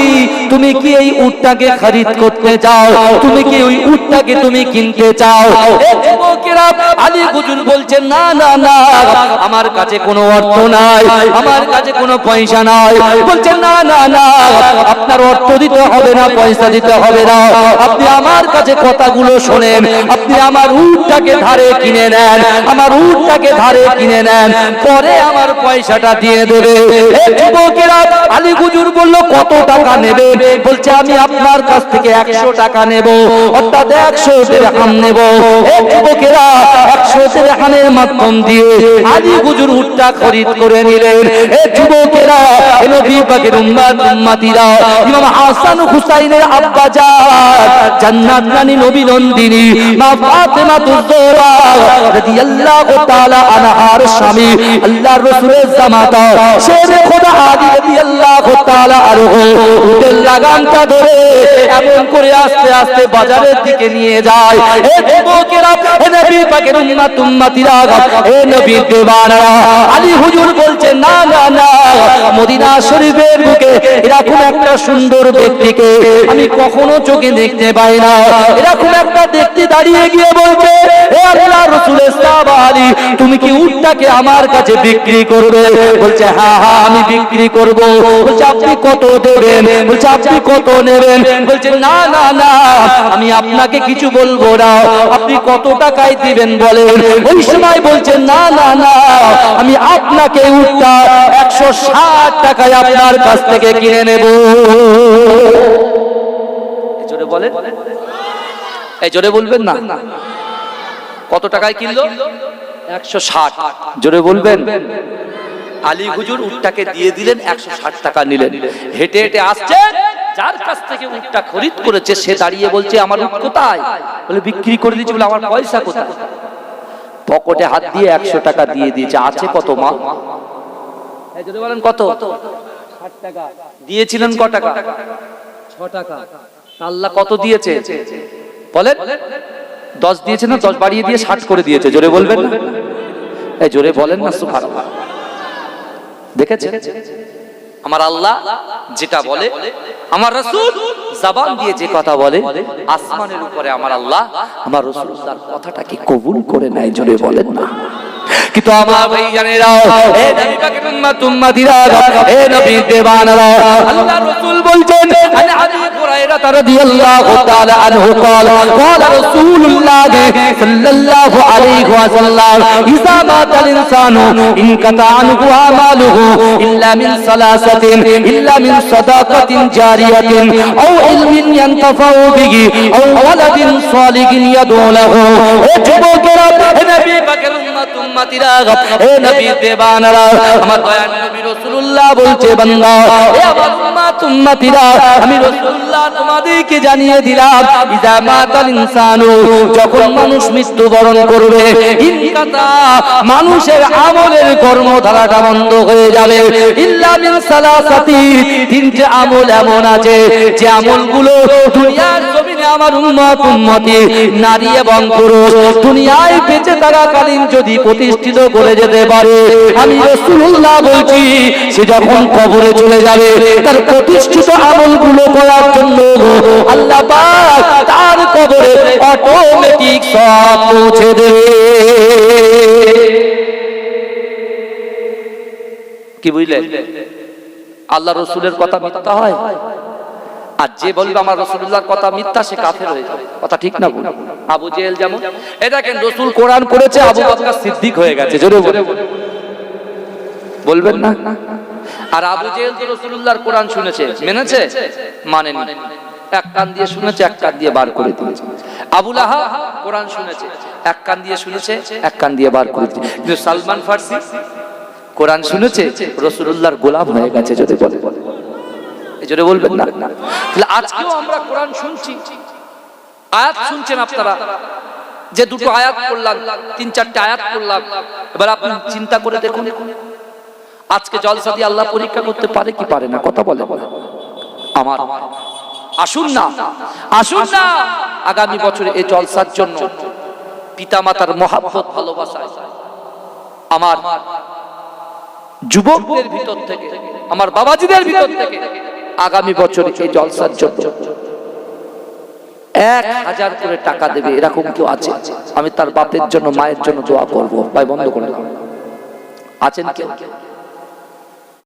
তুমি কি এই উটটাকে খরিদ করতে চাও? তুমি কি ওই উটটাকে তুমি কিনতে চাও? এ যুবকেরা, আলী হুজুর বলছেন, না না না, আমার কাছে কোনো অর্থ নাই, আমার কাছে কোনো পয়সা নাই। বলছেন, না না না, আপনার অর্থ দিতে হবে না, পয়সা দিতে হবে না, আপনি আমার কাছে কথাগুলো শোনেন, আপনি আমার উটটাকে ধারে কিনে নেন, আমার উটটাকে ধারে কিনে নেন, পরে আমার পয়সাটা দিয়ে দেবে। এই যুবকেরা, আলী হুজুর বলল, কত টাকা নেবে? বলছে, আমি আপনার কাছ থেকে 100 টাকা নেব, অর্থাৎ 100 দিরহাম নেব। এই যুবকেরা 100 দিরহামের মাধ্যম দিয়ে আলী হুজুর উটটা খরিদ করে নিলেন। এই যুবকেরা, নবী পাকের উম্মত উম্মতিরা, ইমাম হাসান হুসাইনের আব্বা জান জান্নাত রানী নবী নন্দিনী মা ফাতেমাতুজ জোহরা রাদিয়াল্লাহু তাআলা আনহার স্বামী আল্লাহর রাসূলের জামাতা শেরে খোদা আলী রাদিয়াল্লাহু তাআলা আনহু উটের লাগামটা ধরে এমন করে আস্তে আস্তে বাজারের দিকে নিয়ে যায়। এ যুবকেরা, এ নবী পাকের উম্মতিরা, এ নবীর দেওয়ানেরা, আলী হুজুর বলছে না না না, মদিনা শরীফের বুকে এরকম একটা সুন্দর ব্যক্তিকে আমি কখনো চোখে দেখতে পাই না। এরকম একটা ব্যক্তি দাঁড়িয়ে গিয়ে বলছে, এ আল্লাহর রাসূলের সাহাবা আলী, তুমি কি উটটাকে আমার কাছে বিক্রি করবে? বলছে হ্যাঁ হ্যাঁ আমি বিক্রি করব। বলছে আপনি কত দেবেন? বলছে আপনি কত নেবেন? বলছে না না না, আমি আপনাকে কিছু বলবো না, আপনি কত টাকায় দিবেন বলেন। ওই সময় বলছে না না না, আমি আপনাকে উটটা 160 টাকায় আপনার কাছ থেকে কিনে নেব। জোরে বলেন, এই জোরে বলবেন না। কত টাকায় কিনলো? 160। জোরে বলবেন। আলী হুজুর উটটাকে দিয়ে দিলেন, 160 টাকা নিলেন। হেঁটে হেঁটে আসছে, যার কাছ থেকে উটটা খরিদ করেছে সে দাঁড়িয়ে বলছে আমার উট কোথায়? বলে বিক্রি করে দিয়েছি। বলে আমার পয়সা কোথায়? পকেটে হাত দিয়ে 100 টাকা দিয়ে দিয়েছে। আছে কত মা? যদি বলেন কত? 60 টাকা। দিয়েছিলেন ক টাকা? 6 টাকা। আল্লাহ কত দিয়েছে বলেন? 10 দিয়েছে না? 10 বাড়িয়ে দিয়ে 60 করে দিয়েছে। জোরে বলবেন না? এই জোরে বলেন না সুবহানাল্লাহ। দেখেছেন আমার আল্লাহ যেটা বলে, আমার রাসূল জবান দিয়ে যে কথা বলে, আসমানের উপরে আমার আল্লাহ আমার রাসূলুল্লাহর কথাটাকে কবুল করে নেয়। জোরে বলেন না। কিন্তু আমার ভাইজানেরা, এ নবী পাকের উম্মতিরা, এ নবীর দেওয়ানেরা, আল্লাহর রাসূল বলছেন, আন আবি হুরায়রা রাদিয়াল্লাহু তাআলা আনহু قال قال رسول الله صلى الله عليه وسلم اذا مات الانسان انقطع عنه اعماله الا من ثلاثه الا من صدقه جاريه او علم ينتفع به او ولد صالح يدعو له। এ যুবকেরা, এ নবী পাকের উম্মতিরা, এ নবী দেওয়ানেরা, আমার দয়ার নবী রাসূলুল্লাহ বলছে, বান্দা, এ আমার উম্মতিরা, আমি রাসূলুল্লাহ তোমাদেরকে জানিয়ে দিলাম, ইজা মাতাল ইনসানু, যখন মানুষ মৃত্যুবরণ করবে, ইনকাতা, মানুষের আমলের কর্মধারাটা বন্ধ হয়ে যাবে, ইল্লা মিন সালাসাতি, তিনটে আমল এমন আছে যে আমলগুলো দুনিয়ার জমিনে আমার উম্মতি নারী এবং পুরুষ দুনিয়ায় বেঁচে থাকাকালীন যদি প্রতিষ্ঠিত করে যেতে পারে, আমি রাসূলুল্লাহ বলছি, সে যখন কবরে চলে যাবে তার প্রতিষ্ঠিত আমলগুলো করার জন্য আল্লাহ পাক তার কবরে অটোমেটিক সব পৌঁছে দেবে। কি বুঝলেন? আল্লাহ রাসূলের কথা মিথ্যা হয়, আর যে বলবে আমার রাসূলুল্লাহর কথা মিথ্যা সে কাফের হয়ে যাবে। কথা ঠিক না? বলুন। আবু জেহেল যেমন, এটা কেন রাসূল কোরআন করেছে, আবু বকর সিদ্দিক হয়ে গেছে। জোরে বলবেন না? আর আবু জেহেল তো রাসূলুল্লাহর কোরআন শুনেছে, মেনেছে? মানেনি। এক কান দিয়ে শুনেছে, এক কান দিয়ে বার করে দিয়েছে। আবু লাহাব কোরআন শুনেছে, এক কান দিয়ে শুনেছে, এক কান দিয়ে বার করে দিয়েছে। কিন্তু সালমান ফারসি কোরআন শুনেছে, রাসূলুল্লাহর গোলাম হয়ে গেছে। যদি বলে এই জোরে বলবেন না? তাহলে আজকেও আমরা কোরআন শুনছি, আয়াত শুনছেন আপনারা, যে দুটো আয়াত পড়লাম, 3-4টে আয়াত পড়লাম, এবার আপনি চিন্তা করে দেখুন, আজকে জলসা দিয়ে আল্লাহ পরীক্ষা করতে পারে কি পারে না? কথা বলে আমার আসুন না, আসুন না, আগামী বছরে এই জলসার জন্য পিতামাতার মহাব্বত ভালোবাসা আমার যুবকদের ভিতর থেকে, আমার বাবাজিদের ভিতর থেকে আগামী বছরে এই জলসার জন্য 1000 করে টাকা দেবে, এরকম কেউ আছে? আমি তার বাপের জন্য, মায়ের জন্য দোয়া করবো। ভাই বন্ধ করে দাও। আছেন কেউ?